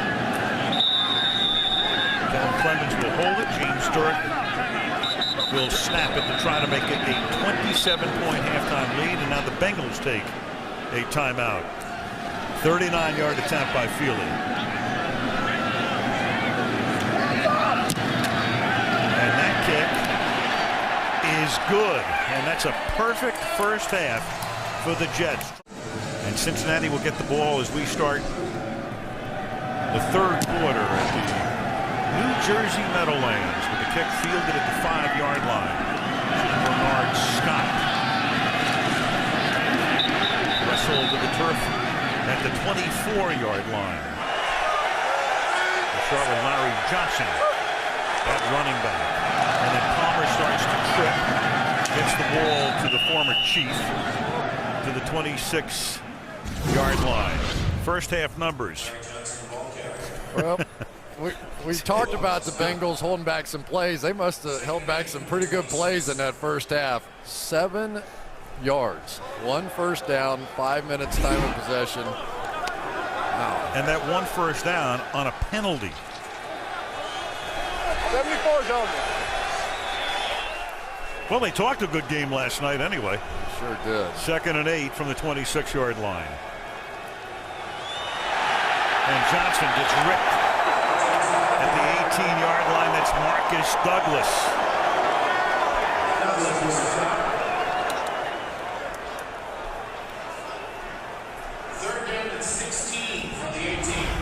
John Clemens will hold it. James Stewart will snap it to try to make it a 27-point halftime lead, and now the Bengals take a timeout. 39-yard attempt by Feely. And that kick is good, and that's a perfect first half for the Jets. And Cincinnati will get the ball as we start the 3rd quarter at the New Jersey Meadowlands, with the kick fielded at the 5-yard line. Bernard Scott wrestled to the turf at the 24-yard line. start with Larry Johnson at running back. And then Palmer starts to trip. Gets the ball to the former Chief to the 26-yard line. First half numbers. Well, we talked about the Bengals holding back some plays. They must have held back some pretty good plays in that first half. 7 yards, 1 first down, 5 minutes time of possession. Wow. And that 1 first down on a penalty. 74 over. Well, they talked a good game last night anyway. Sure did. 2nd and 8 from the 26-yard line. And Johnson gets ripped at the 18-yard line. That's Marcus Douglas.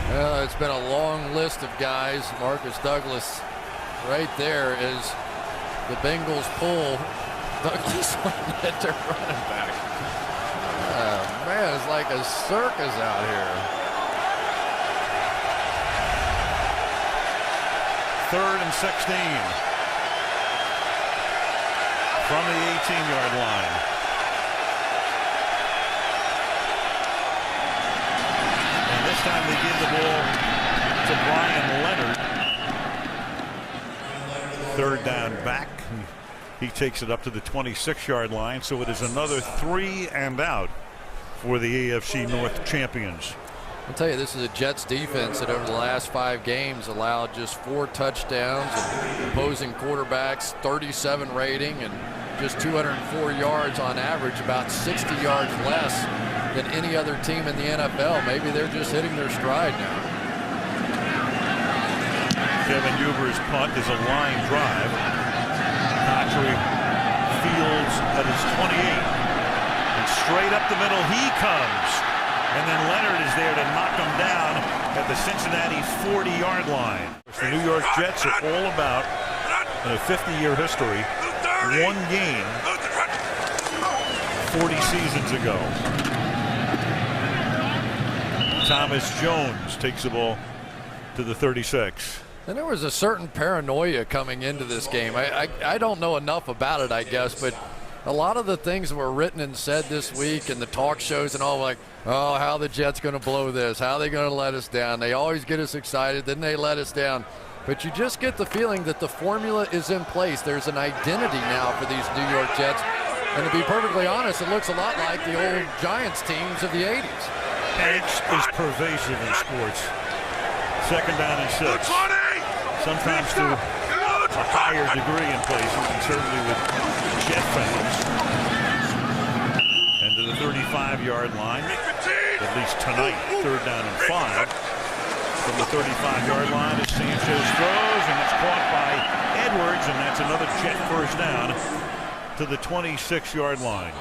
Well, it's been a long list of guys. Marcus Douglas right there is the Bengals pull Douglas at their running back. Oh, man, it's like a circus out here. 3rd and 16 from the 18-yard line. And this time they give the ball to Brian Leonard. 3rd down back. He takes it up to the 26-yard line, so it is another 3 and out for the AFC North champions. I'll tell you, this is a Jets defense that over the last 5 games allowed just 4 touchdowns, and opposing quarterbacks 37 rating and just 204 yards on average, about 60 yards less than any other team in the NFL. Maybe they're just hitting their stride now. Kevin Huber's punt is a line drive. Patry fields at his 28. And straight up the middle he comes. And then Leonard is there to knock him down at the Cincinnati 40-yard line. The New York Jets are all about, in a 50-year history, 1 game 40 seasons ago. Thomas Jones takes the ball to the 36. And there was a certain paranoia coming into this game. I don't know enough about it, I guess, but a lot of the things that were written and said this week and the talk shows and all, like, oh, how the Jets going to blow this? How are they going to let us down? They always get us excited, then they let us down. But you just get the feeling that the formula is in place. There's an identity now for these New York Jets. And to be perfectly honest, it looks a lot like the old Giants teams of the 80s. Panic is pervasive in sports. 2nd down and 6. Sometimes to a higher degree in places, and certainly with Jet fans. And to the 35-yard line, at least tonight, 3rd down and 5. From the 35-yard line as Sanchez throws, and it's caught by Edwards, and that's another Jet first down to the 26-yard line.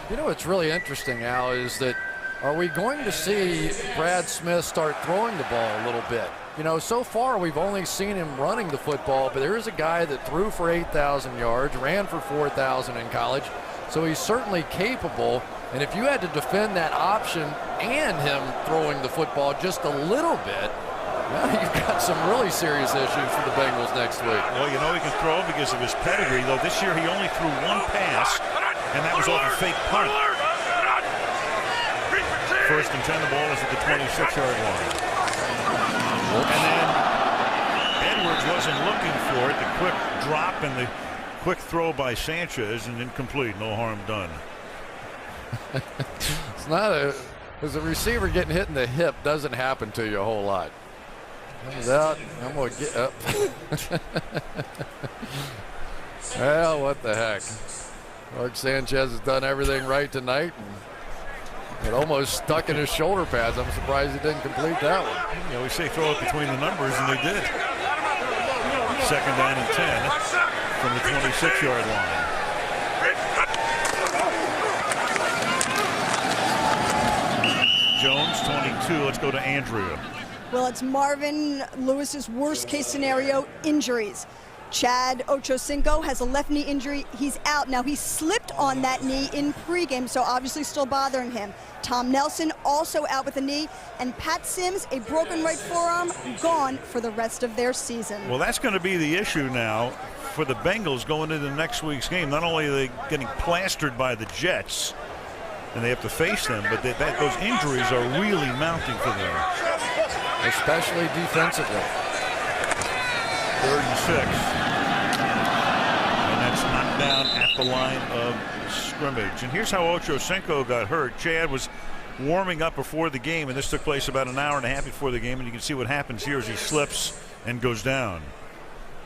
You know what's really interesting, Al, is that are we going to see Brad Smith start throwing the ball a little bit? You know, so far we've only seen him running the football, but there is a guy that threw for 8,000 yards, ran for 4,000 in college, so he's certainly capable. And if you had to defend that option and him throwing the football just a little bit, well, you've got some really serious issues for the Bengals next week. Well, you know he can throw because of his pedigree, though this year he only threw 1 pass, and that was off a fake punt. 1st and 10, the ball is at the 26-yard line. And then Edwards wasn't looking for it. The quick drop and the quick throw by Sanchez, and incomplete. No harm done. It's not as a receiver getting hit in the hip doesn't happen to you a whole lot. Comes out, I'm going to get up. Well, what the heck. Mark Sanchez has done everything right tonight. It almost stuck in his shoulder pads. I'm surprised he didn't complete that one. You know, we say throw it between the numbers, and they did. 2nd down and 10 from the 26-yard line. Jones, 22. Let's go to Andrea. Well, it's Marvin Lewis's worst case scenario, injuries. Chad Ochocinco has a left knee injury. He's out. Now, he slipped on that knee in pregame, so obviously still bothering him. Tom Nelson also out with a knee, and Pat Sims, a broken right forearm, gone for the rest of their season. Well, that's going to be the issue now for the Bengals going into next week's game. Not only are they getting plastered by the Jets, and they have to face them, but those injuries are really mounting for them. Especially defensively. 3rd and 6. And that's knocked down at the line of scrimmage. And here's how Ochocinco got hurt. Chad was warming up before the game, and this took place about an hour and a half before the game, and you can see what happens here as he slips and goes down.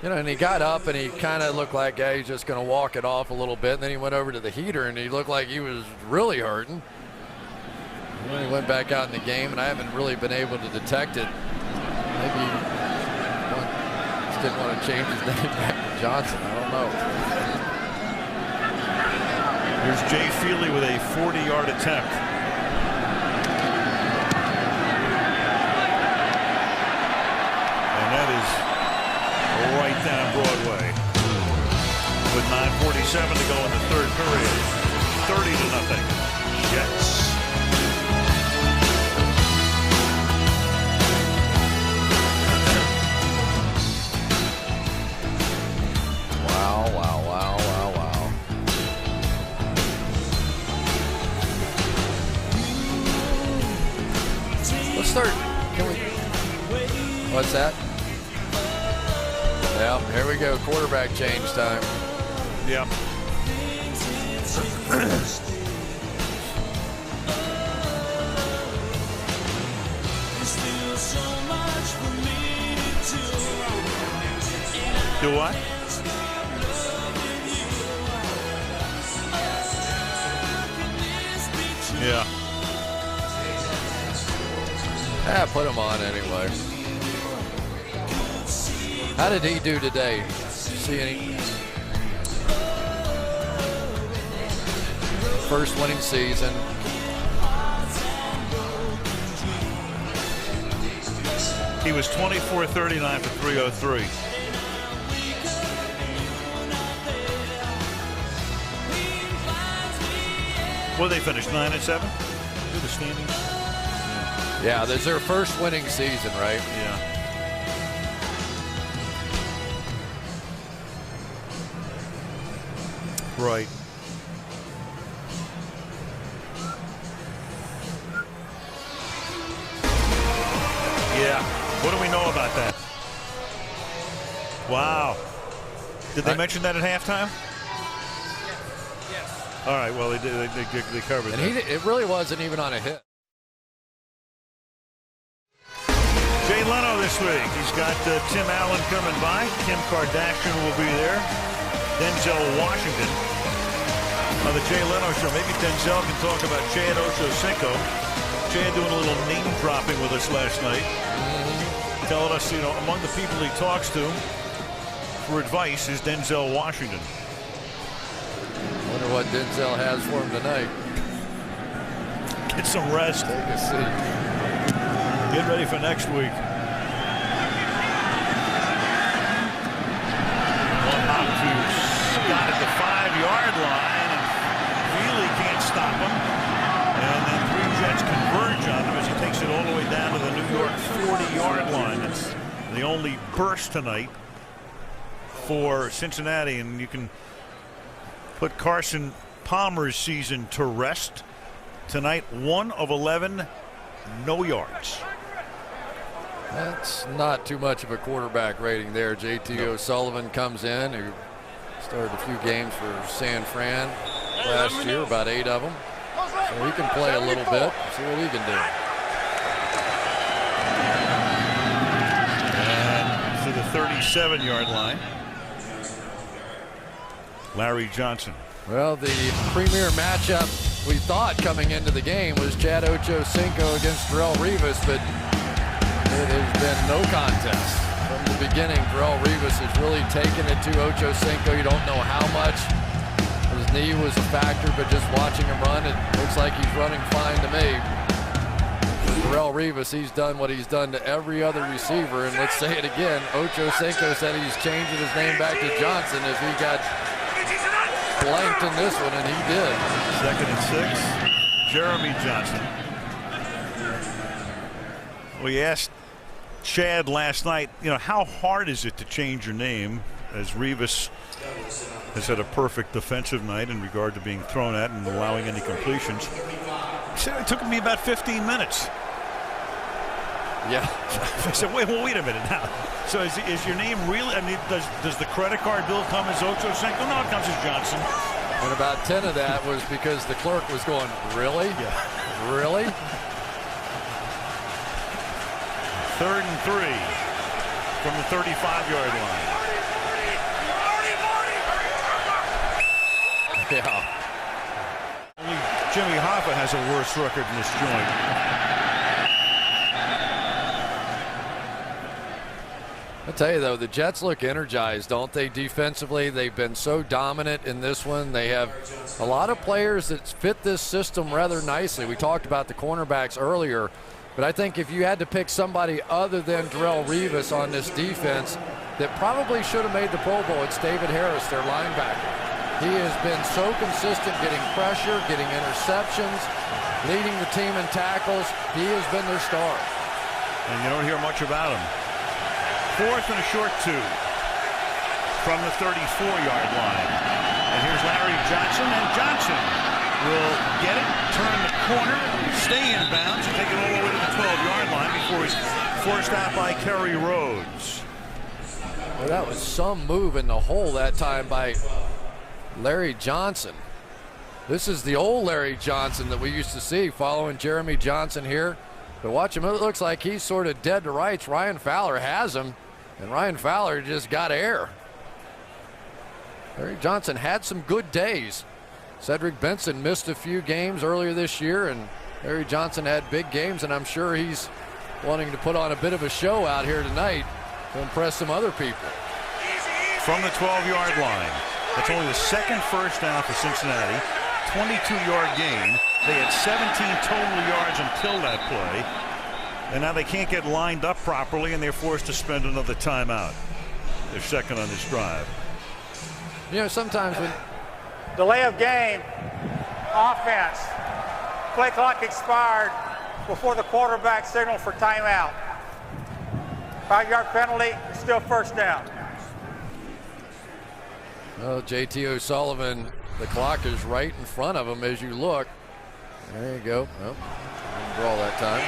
You know, and he got up and he kind of looked like he's just going to walk it off a little bit. And then he went over to the heater and he looked like he was really hurting. And then he went back out in the game, and I haven't really been able to detect it. Maybe he just didn't want to change his name back to Johnson. I don't know. Here's Jay Feely with a 40-yard attempt. And that is right down Broadway. With 9:47 to go in the 3rd period. 30-0. Jets. Wow. Let's start. Can we? What's that? Yeah, here we go. Quarterback change time. Yeah. Do what? Yeah. Put him on anyway. How did he do today? See any? First winning season. He was 24-39 for 303. Well, they finished 9-7. Do the standings. Yeah, that's their first winning season, right? Yeah. Right. Yeah. What do we know about that? Wow. Did they mention that at halftime? Yes. All right. Well, they did. They covered And that. it really wasn't even on a hit. Jay Leno this week. He's got Tim Allen coming by. Kim Kardashian will be there. Denzel Washington on the Jay Leno show. Maybe Denzel can talk about Chad Ochocinco. Chad doing a little name dropping with us last night. Telling us, you know, among the people he talks to for advice is Denzel Washington. Wonder what Denzel has for him tonight. Get some rest. Take a seat. Get ready for next week. One hop to Scott at the 5-yard line, and Feely can't stop him. And then 3 Jets converge on him as he takes it all the way down to the New York 40-yard line. It's the only burst tonight for Cincinnati, and you can put Carson Palmer's season to rest. Tonight, 1 of 11, no yards. That's not too much of a quarterback rating there. JT O'Sullivan comes in, who started a few games for San Fran last year, about 8 of them. So he can play a little bit, see what he can do. And to the 37-yard line, Larry Johnson. Well, the premier matchup we thought coming into the game was Chad Ochocinco against Darrelle Revis, but it has been no contest from the beginning. Darrelle Revis has really taken it to Ochocinco. You don't know how much. His knee was a factor, but just watching him run, it looks like he's running fine to me. Darrelle Revis, he's done what he's done to every other receiver. And let's say it again, Ocho Cinco said he's changing his name back to Johnson if he got blanked in this one, and he did. 2nd and 6. Jeremy Johnson. We asked Chad last night, how hard is it to change your name, as Revis has had a perfect defensive night in regard to being thrown at and allowing any completions. He said it took me about 15 minutes. Yeah. I said, wait a minute now. So is your name really, does the credit card bill come as Ocho Cinco? No, it comes as Johnson. And about 10 of that was because the clerk was going, really? Yeah. Really? 3rd and 3 from the 35-yard line. Yeah. Only Jimmy Hoffa has a worse record in this joint. I'll tell you, though, the Jets look energized, don't they, defensively? They've been so dominant in this one. They have a lot of players that fit this system rather nicely. We talked about the cornerbacks earlier, but I think if you had to pick somebody other than Darrelle Revis on this defense that probably should have made the Pro Bowl, it's David Harris, their linebacker. He has been so consistent getting pressure, getting interceptions, leading the team in tackles. He has been their star. And you don't hear much about him. 4th and a short 2 from the 34-yard line. And here's Larry Johnson, and Johnson will get it, turn the corner, stay in bounds, and take it all the way to the 12-yard line before he's forced out by Kerry Rhodes. Well, that was some move in the hole that time by Larry Johnson. This is the old Larry Johnson that we used to see following Jeremy Johnson here. But watch him, it looks like he's sort of dead to rights. Ryan Fowler has him, and Ryan Fowler just got air. Larry Johnson had some good days. Cedric Benson missed a few games earlier this year, and Larry Johnson had big games, and I'm sure he's wanting to put on a bit of a show out here tonight to impress some other people. From the 12-yard line. That's only the 2nd first down for Cincinnati. 22-yard gain. They had 17 total yards until that play. And now they can't get lined up properly, and they're forced to spend another timeout. They're 2nd on this drive. Sometimes when Delay of game, offense. Play clock expired before the quarterback signaled for timeout. 5-yard penalty, still first down. Well, J.T. O'Sullivan, the clock is right in front of him as you look. There you go. Oh, didn't draw that time.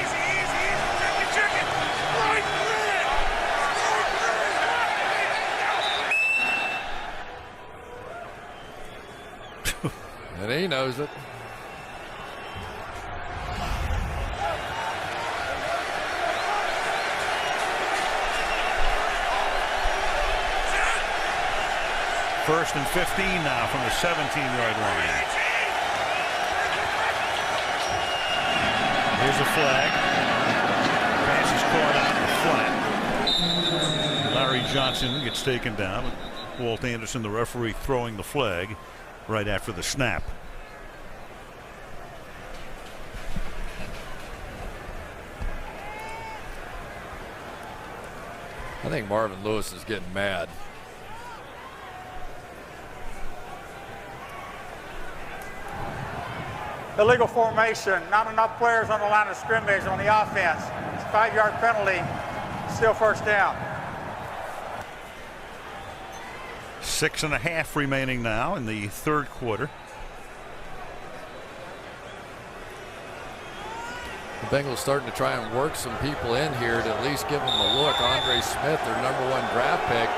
And he knows it. First and 15 now from the 17-yard line. Here's a flag. Pass is caught out in the flat. Larry Johnson gets taken down. Walt Anderson, the referee, throwing the flag right after the snap. I think Marvin Lewis is getting mad. Illegal formation, not enough players on the line of scrimmage on the offense. It's a 5-yard penalty, still first down. 6.5 remaining now in the third quarter. The Bengals starting to try and work some people in here to at least give them a look. Andre Smith, their #1 draft pick,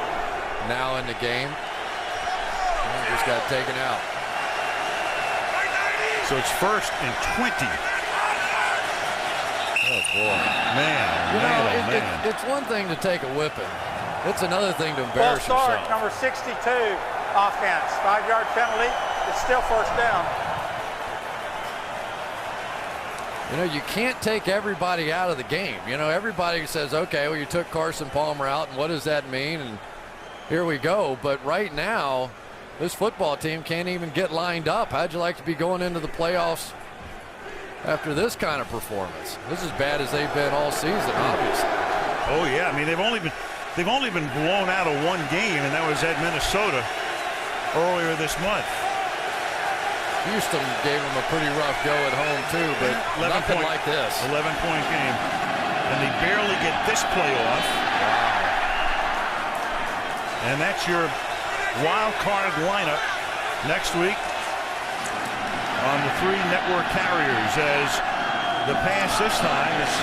now in the game. And just got taken out. So it's 1st and 20. Oh, boy. Man, it's one thing to take a whipping. It's another thing to False embarrass start, yourself. number 62, offense. 5-yard penalty, it's still first down. You can't take everybody out of the game. Everybody says, okay, well, you took Carson Palmer out, and what does that mean? And here we go. But right now, this football team can't even get lined up. How'd you like to be going into the playoffs after this kind of performance. This is as bad as they've been all season, obviously. Oh yeah, I mean they've only been blown out of one game, and that was at Minnesota earlier this month. Houston gave them a pretty rough go at home too, but nothing like this. 11-point game, and they barely get this playoff. And that's your wild card lineup next week on the 3 network carriers, as the pass this time is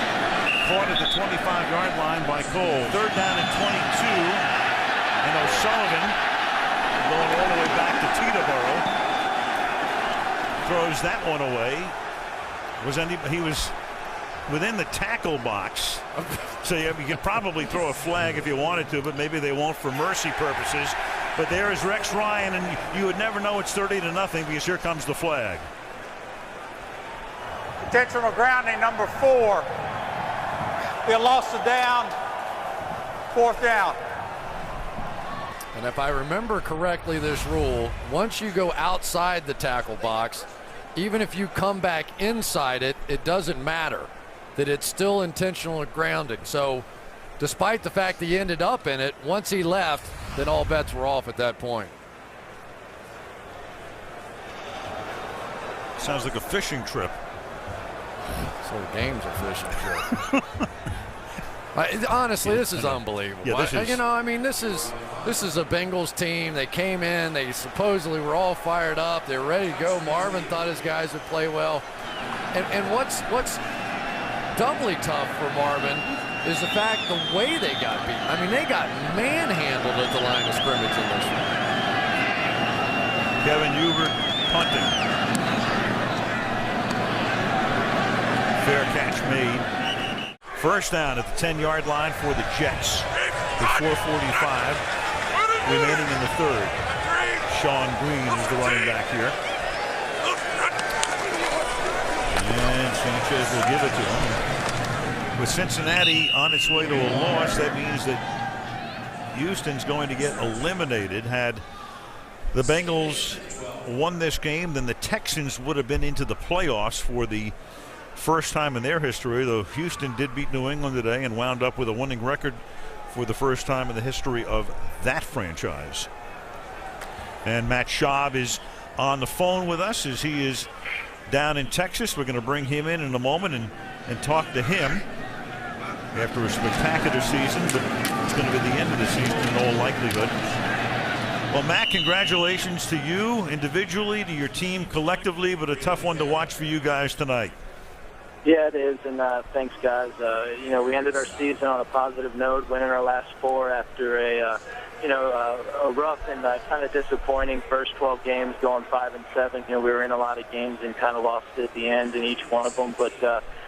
caught at the 25-yard line by Cole. 3rd down and 22, and O'Sullivan going all the way back to Teterboro throws that one away. He was within the tackle box, so you could probably throw a flag if you wanted to, but maybe they won't for mercy purposes. But there is Rex Ryan, and you would never know it's 30-0 because here comes the flag. Intentional grounding, number 4. We lost the down. 4th down. And if I remember correctly, this rule, once you go outside the tackle box, even if you come back inside it, it doesn't matter, that it's still intentional grounding. So despite the fact that he ended up in it, once he left, then all bets were off at that point. Sounds like a fishing trip. So the game's a fishing trip. Honestly, this is unbelievable. Yeah, this is, you know, I mean, this is a Bengals team. They came in, they supposedly were all fired up, they were ready to go. Marvin thought his guys would play well. And what's doubly tough for Marvin is the fact the way they got beat. I mean, they got manhandled at the line of scrimmage in this one. Kevin Hubert punting. Fair catch made. 1st down at the 10-yard line for the Jets with 4:45 remaining in the 3rd. Sean Green is the running back here. And Sanchez will give it to him. With Cincinnati on its way to a loss, that means that Houston's going to get eliminated. Had the Bengals won this game, then the Texans would have been into the playoffs for the first time in their history, though Houston did beat New England today and wound up with a winning record for the first time in the history of that franchise. And Matt Schaub is on the phone with us as he is down in Texas. We're going to bring him in a moment and talk to him after a spectacular season, but it's going to be the end of the season in all likelihood. Well, Matt, congratulations to you individually, to your team collectively, but a tough one to watch for you guys tonight. Yeah, it is, and thanks, guys. You know, we ended our season on a positive note, winning our last 4 after a rough and kind of disappointing first 12 games, going 5-7. You know, we were in a lot of games and kind of lost at the end in each one of them, but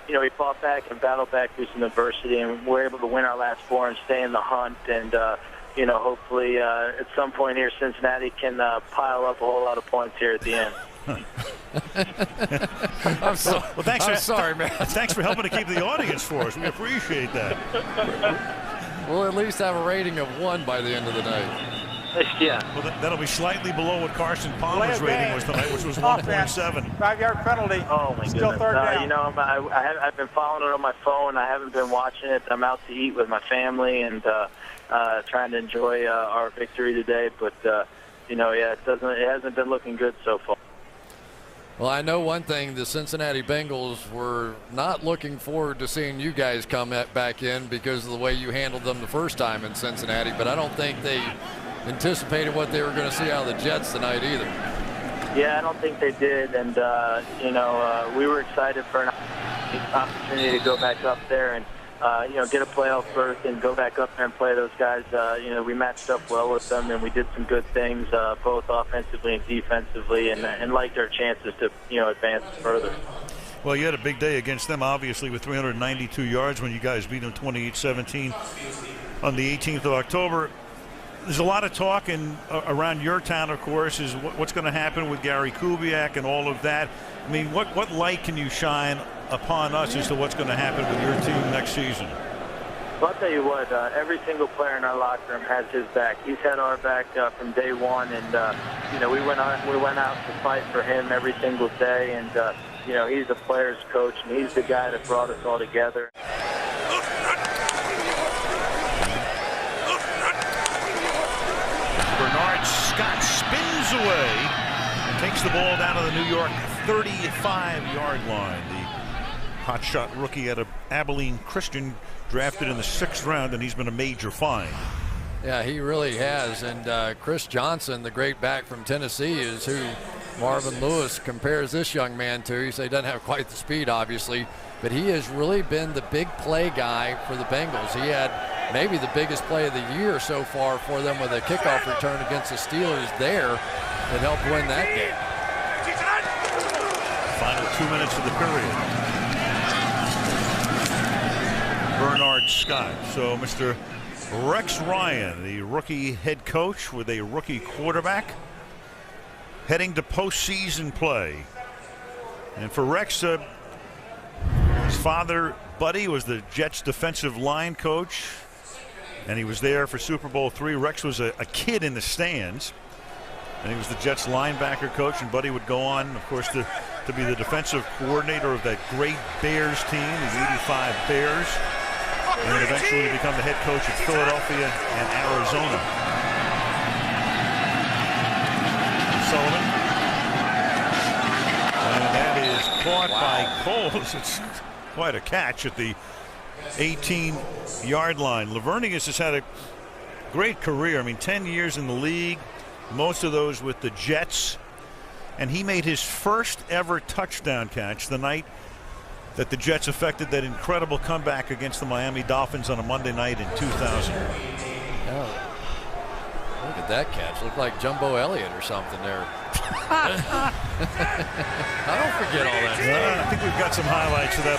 you know, we fought back and battled back through some adversity, and we were able to win our last 4 and stay in the hunt. And you know, hopefully at some point here, Cincinnati can pile up a whole lot of points here at the end. I'm sorry, man. Thanks for helping to keep the audience for us. We appreciate that. We'll at least have a rating of 1 by the end of the night. Yeah. Well, that'll be slightly below what Carson Palmer's rating was tonight, which was 1.7. 5-yard penalty. Oh my Still goodness. 3rd down. You know, I've been following it on my phone. I haven't been watching it. I'm out to eat with my family and trying to enjoy our victory today. But you know, yeah, it hasn't been looking good so far. Well, I know one thing, the Cincinnati Bengals were not looking forward to seeing you guys come back in because of the way you handled them the first time in Cincinnati, but I don't think they anticipated what they were going to see out of the Jets tonight either. Yeah, I don't think they did, and you know, we were excited for an opportunity to go back up there and you know, get a playoff berth and go back up there and play those guys. You know, we matched up well with them, and we did some good things, both offensively and defensively, and liked our chances to, you know, advance further. Well, you had a big day against them, obviously, with 392 yards when you guys beat them 28-17 on the 18th of October. There's a lot of talk around your town, of course, is what's going to happen with Gary Kubiak and all of that. I mean, what light can you shine upon us as to what's going to happen with your team next season? Well, I'll tell you what, every single player in our locker room has his back. He's had our back from day one, and you know, we went out to fight for him every single day, and you know, he's the players' coach, and he's the guy that brought us all together. Bernard Scott spins away and takes the ball down to the New York 35-yard line. The hotshot rookie out of Abilene Christian, drafted in the 6th round, and he's been a major find. Yeah, he really has. And Chris Johnson, the great back from Tennessee, is who Marvin Lewis compares this young man to. He said he doesn't have quite the speed, obviously, but he has really been the big play guy for the Bengals. He had maybe the biggest play of the year so far for them with a kickoff return against the Steelers there that helped win that game. Final 2 minutes of the period. Bernard Scott. So Mr. Rex Ryan, the rookie head coach with a rookie quarterback, heading to postseason play. And for Rex, his father, Buddy, was the Jets defensive line coach, and he was there for Super Bowl III. Rex was a kid in the stands, and he was the Jets linebacker coach, and Buddy would go on, of course, to be the defensive coordinator of that great Bears team, the 85 Bears, and then eventually to become the head coach at Philadelphia and Arizona. Sullivan. And that is caught by Coles. It's quite a catch at the 18-yard line. Lavernius has had a great career. I mean, 10 years in the league, most of those with the Jets. And he made his first ever touchdown catch the night that the Jets effected that incredible comeback against the Miami Dolphins on a Monday night in 2000. Oh. Look at that catch. Looked like Jumbo Elliott or something there. I don't forget all that stuff. I think we've got some highlights of that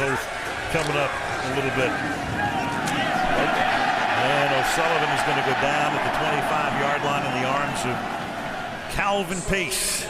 coming up a little bit. And O'Sullivan is going to go down at the 25-yard line in the arms of Calvin Pace.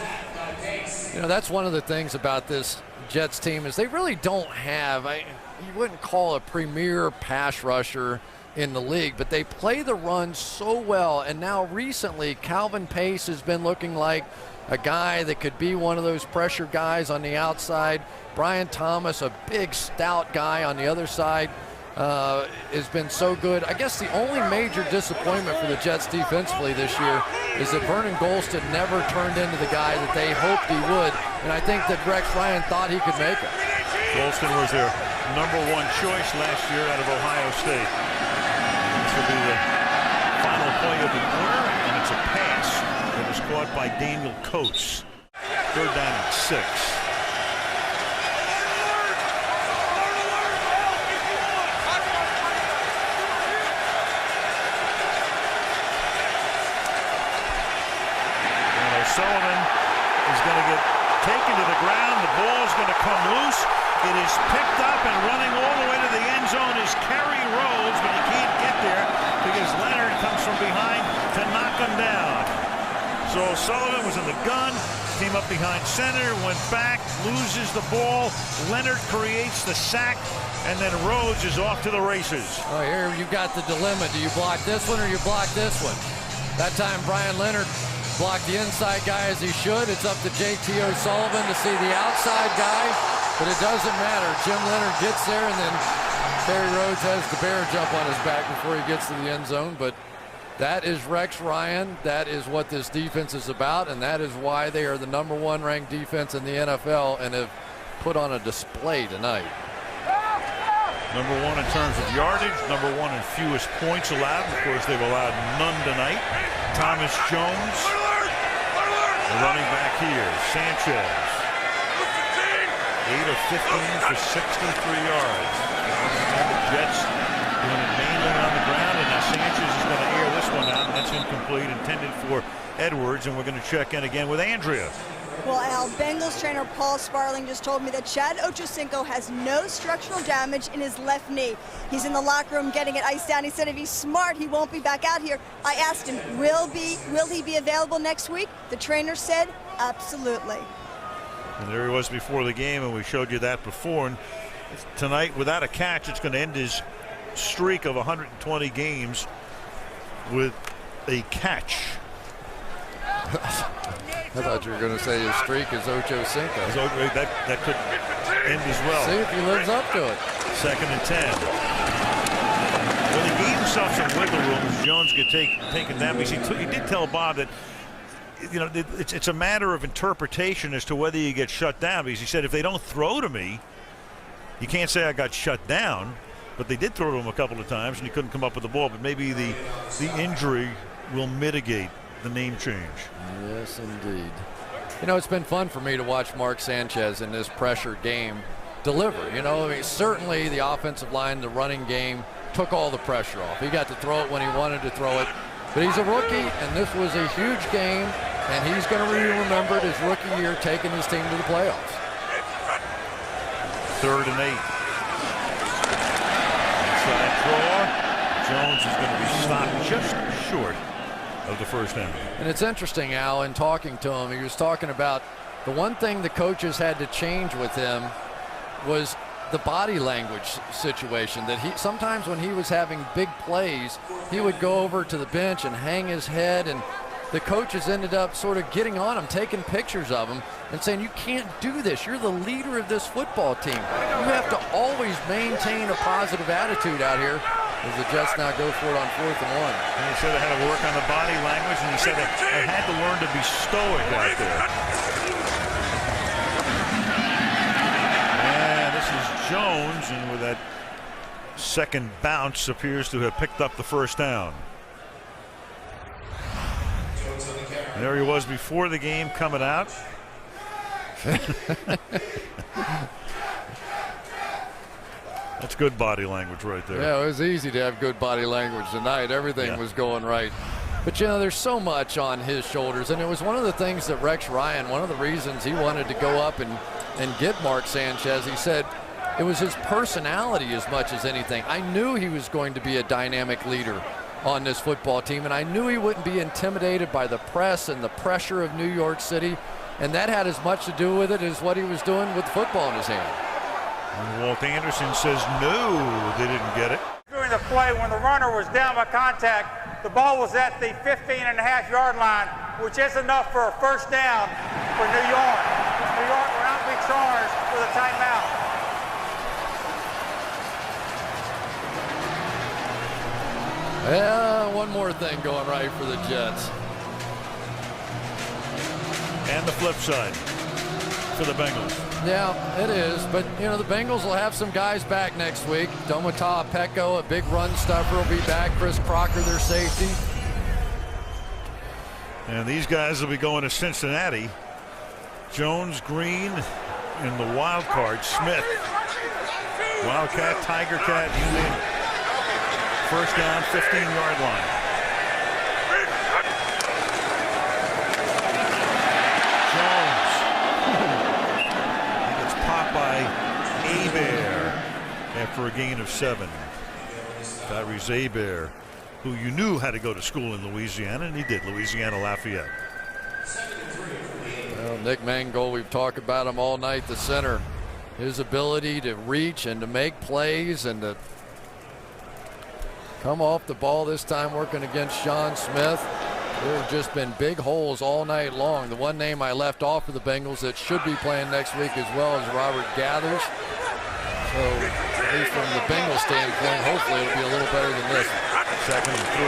You know, that's one of the things about this Jets team is they really don't have, you wouldn't call a premier pass rusher in the league, but they play the run so well. And now recently, Calvin Pace has been looking like a guy that could be one of those pressure guys on the outside. Brian Thomas, a big, stout guy on the other side, has been so good. I guess the only major disappointment for the Jets defensively this year is that Vernon Golston never turned into the guy that they hoped he would, and I think that Rex Ryan thought he could make it. Golston was their #1 choice last year out of Ohio State. This will be the final play of the quarter, and it's a pass that was caught by Daniel Coates. 3rd down and 6. Sullivan is going to get taken to the ground. The ball is going to come loose. It is picked up, and running all the way to the end zone is Kerry Rhodes, but he can't get there because Leonard comes from behind to knock him down. So Sullivan was in the gun, came up behind center, went back, loses the ball. Leonard creates the sack, and then Rhodes is off to the races. Oh, here you've got the dilemma. Do you block this one or you block this one? That time Brian Leonard blocked the inside guy as he should. It's up to JT O'Sullivan to see the outside guy, but it doesn't matter. Jim Leonard gets there, and then Kerry Rhodes has the bear jump on his back before he gets to the end zone. But that is Rex Ryan. That is what this defense is about, and that is why they are the #1 ranked defense in the NFL and have put on a display tonight. #1 in terms of yardage, #1 in fewest points allowed. Of course, they've allowed none tonight. Thomas Jones, the running back here. Sanchez, 8 of 15 for 63 yards. And the Jets doing it mainly on the ground, and now Sanchez is going to air this one out, and that's incomplete, intended for Edwards, and we're going to check in again with Andrea. Well, Al, Bengals trainer Paul Sparling just told me that Chad Ochocinco has no structural damage in his left knee. He's in the locker room getting it iced down. He said if he's smart, he won't be back out here. I asked him, will he be available next week? The trainer said, absolutely. And there he was before the game, and we showed you that before. And tonight, without a catch, it's going to end his streak of 120 games with a catch. I thought you were going to say his streak is Ocho Cinco. That could end as well. See if he lives up to it. 2nd and 10. Well, he gave himself some wiggle room as Jones could taken down. Because he did tell Bob that, you know, it's a matter of interpretation as to whether you get shut down. Because he said if they don't throw to me, you can't say I got shut down. But they did throw to him a couple of times, and he couldn't come up with the ball. But maybe the injury will mitigate the name change. Yes, indeed. You know, it's been fun for me to watch Mark Sanchez in this pressure game deliver. You know, I mean, certainly the offensive line, the running game took all the pressure off. He got to throw it when he wanted to throw it. But he's a rookie, and this was a huge game, and he's going to be remembered his rookie year taking his team to the playoffs. 3rd and 8. Inside draw. Jones is going to be stopped just short of the first down. And it's interesting, Al, in talking to him, he was talking about the one thing the coaches had to change with him was the body language situation, that he sometimes when he was having big plays, he would go over to the bench and hang his head, and the coaches ended up sort of getting on him, taking pictures of him and saying, you can't do this. You're the leader of this football team. You have to always maintain a positive attitude out here, as the Jets now go for it on 4th and 1. And he said I had to work on the body language, and he said I had to learn to be stoic out there. And this is Jones, and with that second bounce appears to have picked up the first down. And there he was before the game coming out. That's good body language right there. Yeah, it was easy to have good body language tonight. Everything was going right. But, you know, there's so much on his shoulders. And it was one of the things that Rex Ryan, one of the reasons he wanted to go up and get Mark Sanchez, he said it was his personality as much as anything. I knew he was going to be a dynamic leader on this football team, and I knew he wouldn't be intimidated by the press and the pressure of New York City. And that had as much to do with it as what he was doing with football in his hand. And Walt Anderson says no, they didn't get it. During the play, when the runner was down by contact, the ball was at the 15.5-yard line, which is enough for a first down for New York. New York will not be charged with a timeout. Yeah, one more thing going right for the Jets. And the flip side for the Bengals. Yeah, it is. But, you know, the Bengals will have some guys back next week. Domata Pecco, a big run stuffer, will be back. Chris Crocker, their safety. And these guys will be going to Cincinnati. Jones, Green, and the wild card, Smith. Wildcat, Tiger Cat, you name it. First down, 15-yard line. Jones. He gets popped by Hebert after a gain of 7. Tyrese Hebert, who you knew had to go to school in Louisiana, and he did. Louisiana Lafayette. Well, Nick Mangold, we've talked about him all night, the center. His ability to reach and to make plays and to come off the ball this time working against Sean Smith. There have just been big holes all night long. The one name I left off for the Bengals that should be playing next week as well is Robert Gathers. So, at least from the Bengals standpoint, hopefully it'll be a little better than this. 2nd and 3.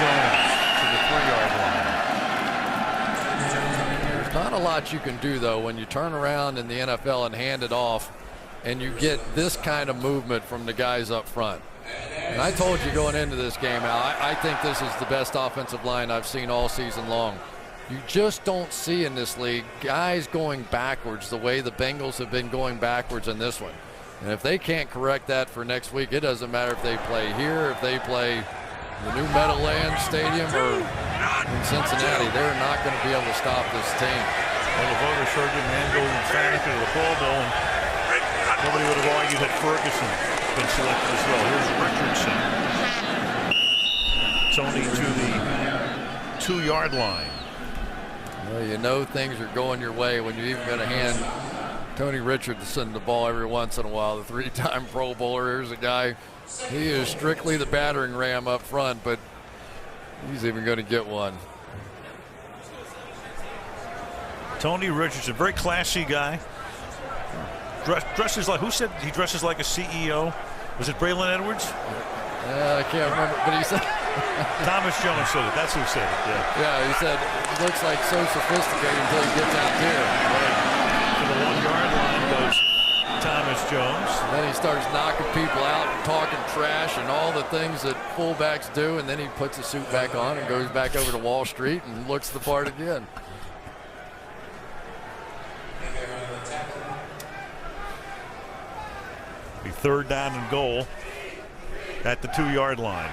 Jones to the 3-yard line. There's not a lot you can do, though, when you turn around in the NFL and hand it off and you get this kind of movement from the guys up front. And I told you going into this game, Al, I think this is the best offensive line I've seen all season long. You just don't see in this league guys going backwards the way the Bengals have been going backwards in this one. And if they can't correct that for next week, it doesn't matter if they play here, if they play the new Meadowlands Stadium or in Cincinnati. They're not going to be able to stop this team. Well, the voters heard the man go emphatic to the Pro Bowl, and nobody would have argued that Ferguson been selected as well. Here's Richardson. It's only to the 2-yard line. Well, you know things are going your way when you even got to hand Tony Richardson the ball every once in a while. The 3-time Pro Bowler. Here's a guy, he is strictly the battering ram up front, but He's even going to get one. Tony Richardson, very classy guy. Dresses like, who said he dresses like a CEO? Was it Braylon Edwards? I can't remember, but he said. Thomas Jones said it. That's who said it. Yeah. Yeah, he said he looks like so sophisticated until he gets out there. To the 1 yard line goes Thomas Jones. And then he starts knocking people out and talking trash and all the things that fullbacks do, and then he puts the suit back on and goes back over to Wall Street and looks the part again. Be 3rd down and goal at the 2 yard line.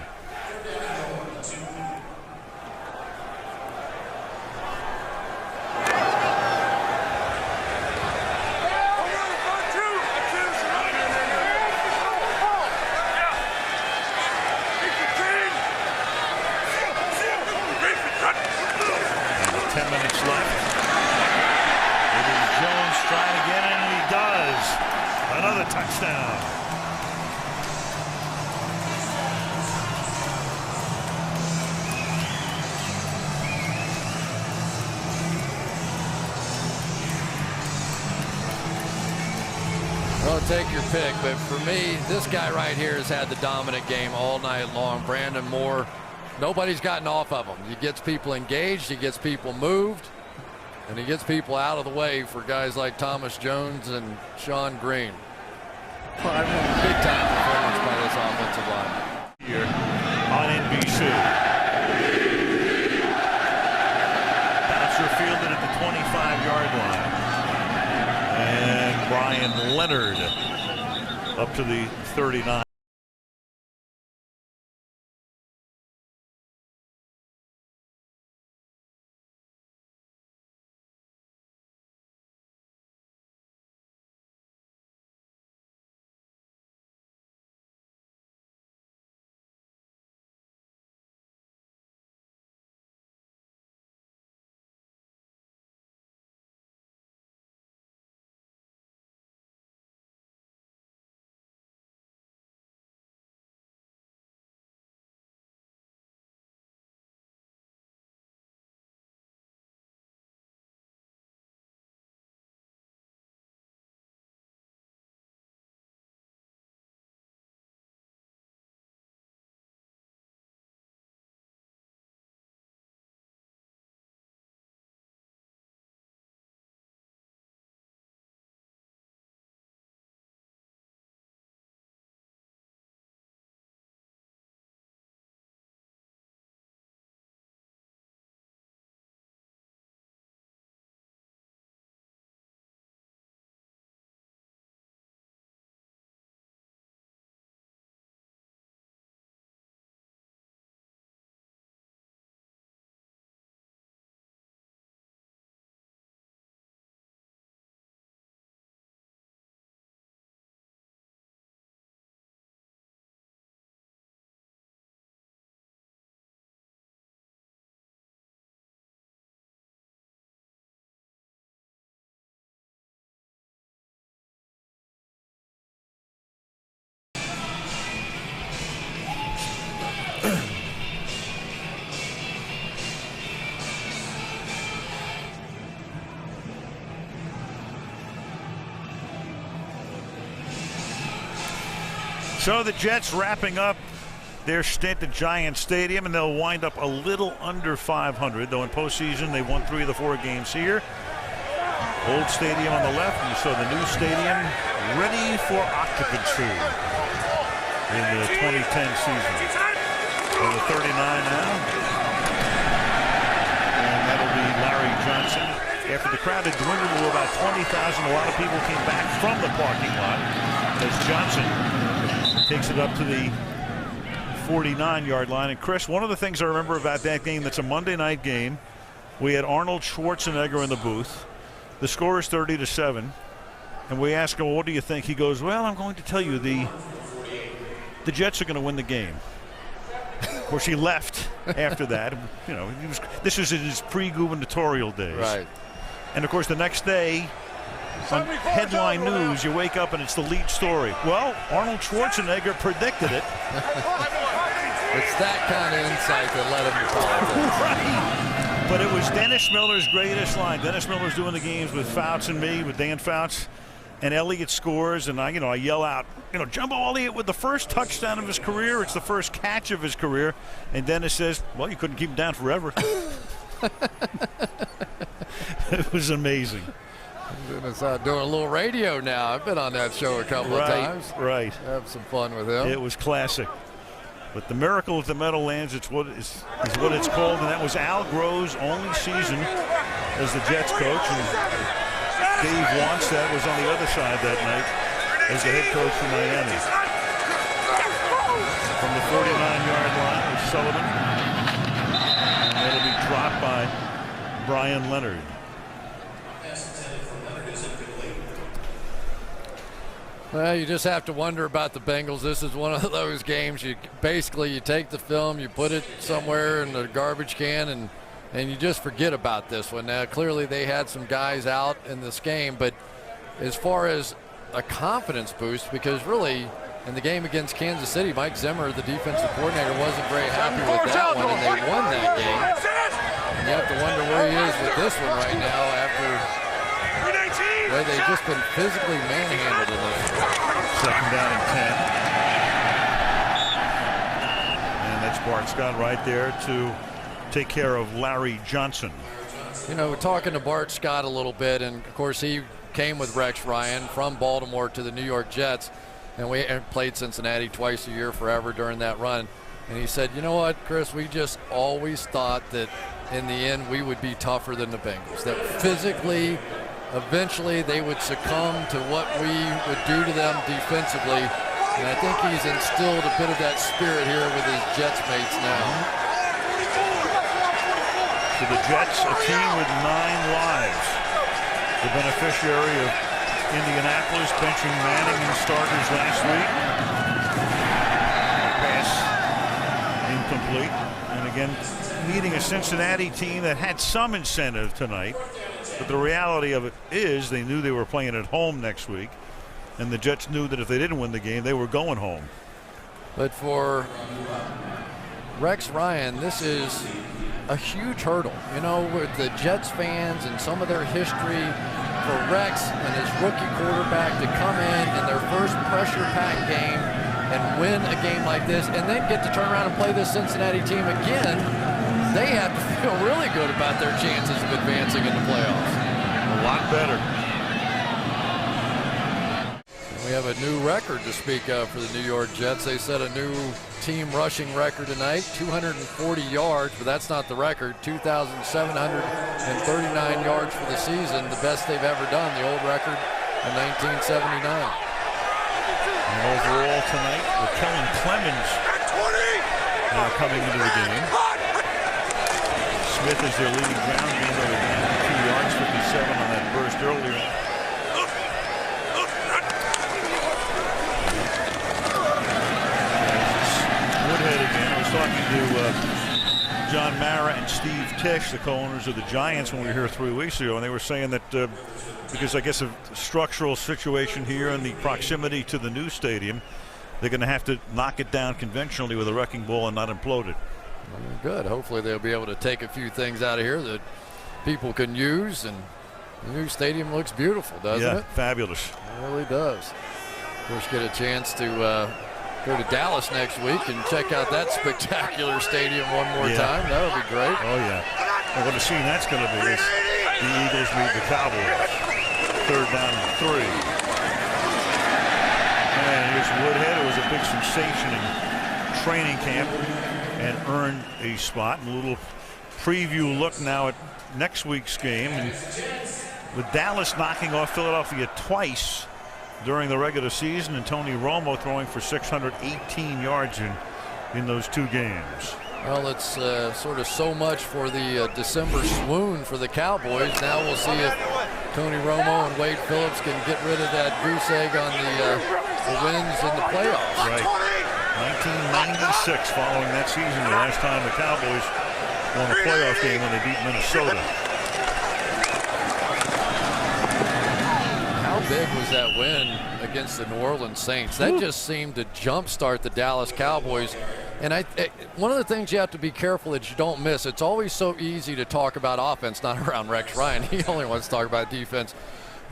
Touchdown. Well, take your pick, but for me, this guy right here has had the dominant game all night long. Brandon Moore, nobody's gotten off of him. He gets people engaged, he gets people moved, and he gets people out of the way for guys like Thomas Jones and Sean Green. Big time performance by this offensive line. Here on NBC. Bouncer fielded at the 25-yard line. And Brian Leonard up to the 39. So the Jets wrapping up their stint at Giant Stadium, and they'll wind up a little under 500, though in postseason they won 3 of the 4 games here. Old stadium on the left, and you saw the new stadium ready for occupancy in the 2010 season. So the 39 now, and that'll be Larry Johnson. After the crowd had dwindled to about 20,000, a lot of people came back from the parking lot as Johnson takes it up to the 49-yard line. And Chris, one of the things I remember about that game, that's a Monday night game, we had Arnold Schwarzenegger in the booth. The score is 30-7, and we asked him, well, what do you think? He goes, well, I'm going to tell you, the Jets are going to win the game. Of course, he left after that. You know, this was in his pre-gubernatorial days. Right. And of course, the next day, on headline news, you wake up and it's the lead story. Well, Arnold Schwarzenegger predicted it. It's that kind of insight that led him to politics. Right. But it was Dennis Miller's greatest line. Dennis Miller's doing the games with Fouts and me, with Dan Fouts, and Elliott scores, and I yell out, Jumbo Elliott with the first touchdown of his career. It's the first catch of his career. And Dennis says, well, you couldn't keep him down forever. It was amazing. Dennis out doing a little radio now. I've been on that show a couple of times. Right. Have some fun with him. It was classic. But the miracle at the Meadowlands, it's what it's called, and that was Al Groh's only season as the Jets coach. And Dave Wannstedt was on the other side that night as the head coach for Miami. From the 49-yard line was Sullivan. And it'll be dropped by Brian Leonard. Well, you just have to wonder about the Bengals. This is one of those games you take the film, you put it somewhere in the garbage can, and you just forget about this one. Now, clearly they had some guys out in this game, but as far as a confidence boost, because really in the game against Kansas City, Mike Zimmer, the defensive coordinator, wasn't very happy with that one, and they won that game. And you have to wonder where he is with this one right now after where they've just been physically manhandled in this. Second down and 10. And that's Bart Scott right there to take care of Larry Johnson. We're talking to Bart Scott a little bit, and of course he came with Rex Ryan from Baltimore to the New York Jets, and we played Cincinnati twice a year forever during that run. And he said, you know what, Chris, we just always thought that in the end we would be tougher than the Bengals, that physically eventually they would succumb to what we would do to them defensively. And I think he's instilled a bit of that spirit here with his Jets mates now. So the Jets, a team with 9 lives. The beneficiary of Indianapolis benching Manning and starters last week. Pass incomplete. And again, meeting a Cincinnati team that had some incentive tonight. But the reality of it is they knew they were playing at home next week, and the Jets knew that if they didn't win the game, they were going home. But for Rex Ryan, this is a huge hurdle. With the Jets fans and some of their history, for Rex and his rookie quarterback to come in their first pressure-packed game and win a game like this, and then get to turn around and play this Cincinnati team again, they have to feel really good about their chances of advancing in the playoffs. A lot better. We have a new record to speak of for the New York Jets. They set a new team rushing record tonight, 240 yards, but that's not the record. 2,739 yards for the season, the best they've ever done, the old record in 1979. And overall tonight, with Kellen Clemens now coming into the game. Smith is their leading ground game over 92 yards, 57 on that burst earlier. Woodhead again. I was talking to John Mara and Steve Tisch, the co-owners of the Giants, when we were here 3 weeks ago, and they were saying that because I guess of the structural situation here and the proximity to the new stadium, they're going to have to knock it down conventionally with a wrecking ball and not implode it. Good. Hopefully they'll be able to take a few things out of here that people can use, and the new stadium looks beautiful, doesn't it? Yeah, fabulous. It really does. Of course, get a chance to go to Dallas next week and check out that spectacular stadium one more time. That would be great. Oh, yeah. And what a scene that's going to be is the Eagles meet the Cowboys. 3rd down and 3. And here's Woodhead, who was a big sensation in training camp and earned a spot. And a little preview look now at next week's game. And with Dallas knocking off Philadelphia twice during the regular season, and Tony Romo throwing for 618 yards in those 2 games. Well, it's sort of so much for the December swoon for the Cowboys. Now we'll see if Tony Romo and Wade Phillips can get rid of that goose egg on the wins in the playoffs. Right. 1996, following that season, the last time the Cowboys won a playoff game when they beat Minnesota. How big was that win against the New Orleans Saints? That just seemed to jumpstart the Dallas Cowboys. And one of the things you have to be careful that you don't miss, it's always so easy to talk about offense, not around Rex Ryan. He only wants to talk about defense.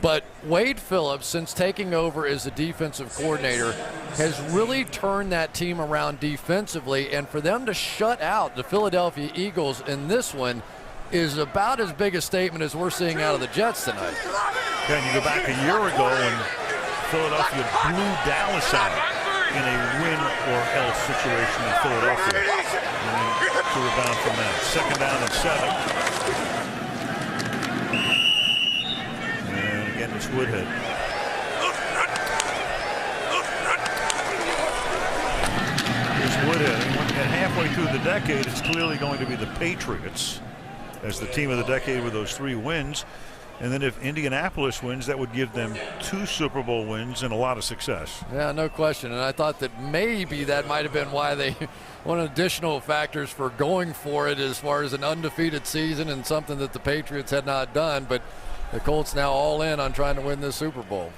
But Wade Phillips, since taking over as the defensive coordinator, has really turned that team around defensively. And for them to shut out the Philadelphia Eagles in this one is about as big a statement as we're seeing out of the Jets tonight. Yeah, and you go back a year ago when Philadelphia blew Dallas out in a win or else situation in Philadelphia. And to rebound from that. 2nd down and 7. And again, it's Woodhead. Here's Woodhead. And halfway through the decade, it's clearly going to be the Patriots as the team of the decade with those 3 wins. And then if Indianapolis wins, that would give them 2 Super Bowl wins and a lot of success. Yeah, no question. And I thought that maybe that might have been why they, one of the additional factors for going for it as far as an undefeated season and something that the Patriots had not done. But the Colts now all in on trying to win this Super Bowl.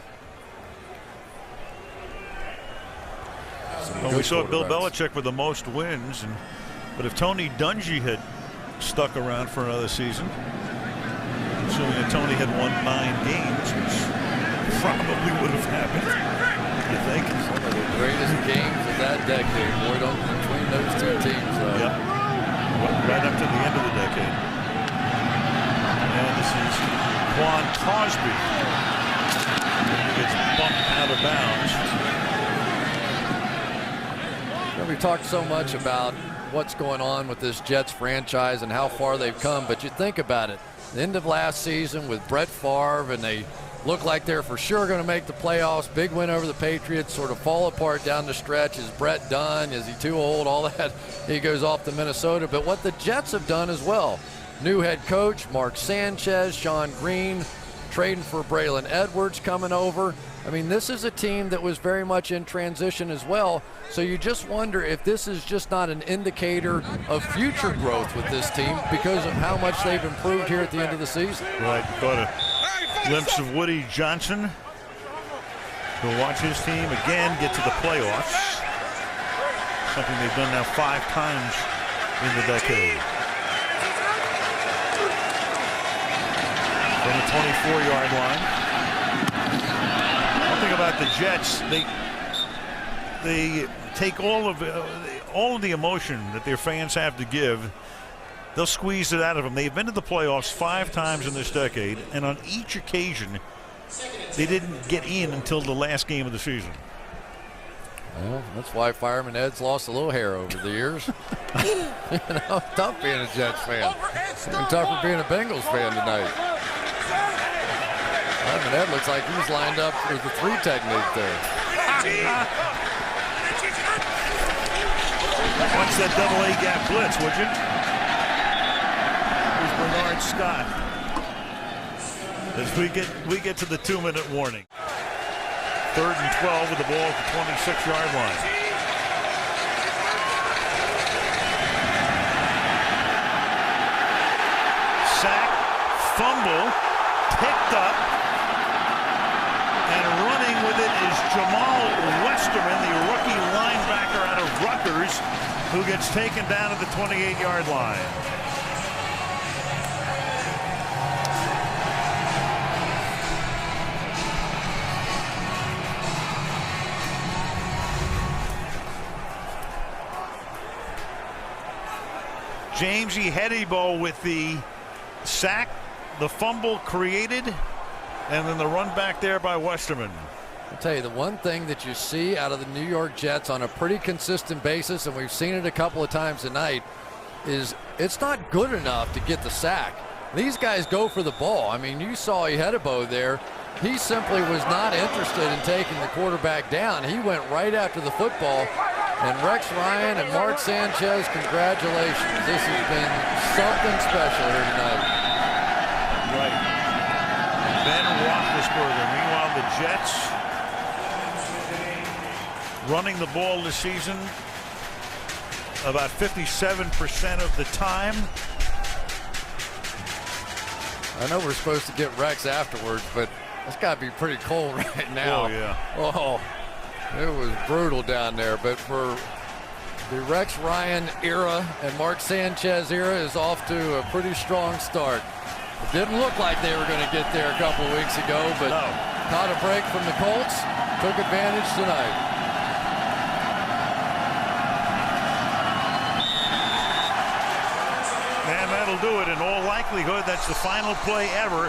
Well, we saw Bill Belichick with the most wins. But if Tony Dungy had stuck around for another season, assuming that Tony had won 9 games, which probably would have happened, you think? Some of the greatest games of that decade, boy, between those 2 teams. Yep. Right up to the end of the decade. And this is Quan Cosby. He gets bumped out of bounds. We talked so much about what's going on with this Jets franchise and how far they've come, but you think about it. The end of last season with Brett Favre, and they look like they're for sure going to make the playoffs. Big win over the Patriots, sort of fall apart down the stretch. Is Brett done? Is he too old? All that. He goes off to Minnesota. But what the Jets have done as well. New head coach, Mark Sanchez, Sean Green, trading for Braylon Edwards coming over. I mean, this is a team that was very much in transition as well. So you just wonder if this is just not an indicator of future growth with this team because of how much they've improved here at the end of the season. Right, caught a glimpse of Woody Johnson, who'll watch his team again get to the playoffs. Something they've done now 5 times in the decade. From the 24-yard line. One thing about the Jets, they take all of the emotion that their fans have to give. They'll squeeze it out of them. They've been to the playoffs 5 times in this decade, and on each occasion, they didn't get in until the last game of the season. Well, that's why Fireman Ed's lost a little hair over the years. Tough being a Jets fan. Even tougher being a Bengals fan tonight. Fireman Ed looks like he's lined up with the 3 technique there. Watch that double-A gap blitz, would you? Here's Bernard Scott. As we get to the 2-minute warning. 3rd and 12 with the ball at the 26-yard line. Sack, fumble, picked up, and running with it is Jamal Westerman, the rookie linebacker out of Rutgers, who gets taken down at the 28-yard line. Jamesy Hedibo with the sack, the fumble created, and then the run back there by Westerman. I'll tell you, the one thing that you see out of the New York Jets on a pretty consistent basis, and we've seen it a couple of times tonight, is it's not good enough to get the sack. These guys go for the ball. I mean, you saw Hedibo there. He simply was not interested in taking the quarterback down. He went right after the football. And Rex Ryan and Mark Sanchez, congratulations. This has been something special here tonight. Right. Ben Roethlisberger. Meanwhile, the Jets running the ball this season about 57% of the time. I know we're supposed to get Rex afterwards, but it's got to be pretty cold right now. Oh, yeah. Oh. It was brutal down there, but for The Rex Ryan era and Mark Sanchez era is off to a pretty strong start. It didn't look like they were going to get there a couple of weeks ago, but caught a break from the Colts, took advantage tonight. And that'll do it. In all likelihood, that's the final play ever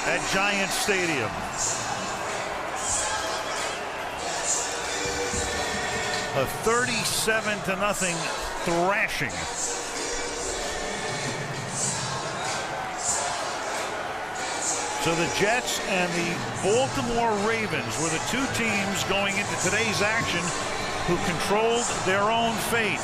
at Giants Stadium. A 37-0 thrashing. So the Jets and the Baltimore Ravens were the two teams going into today's action who controlled their own fates.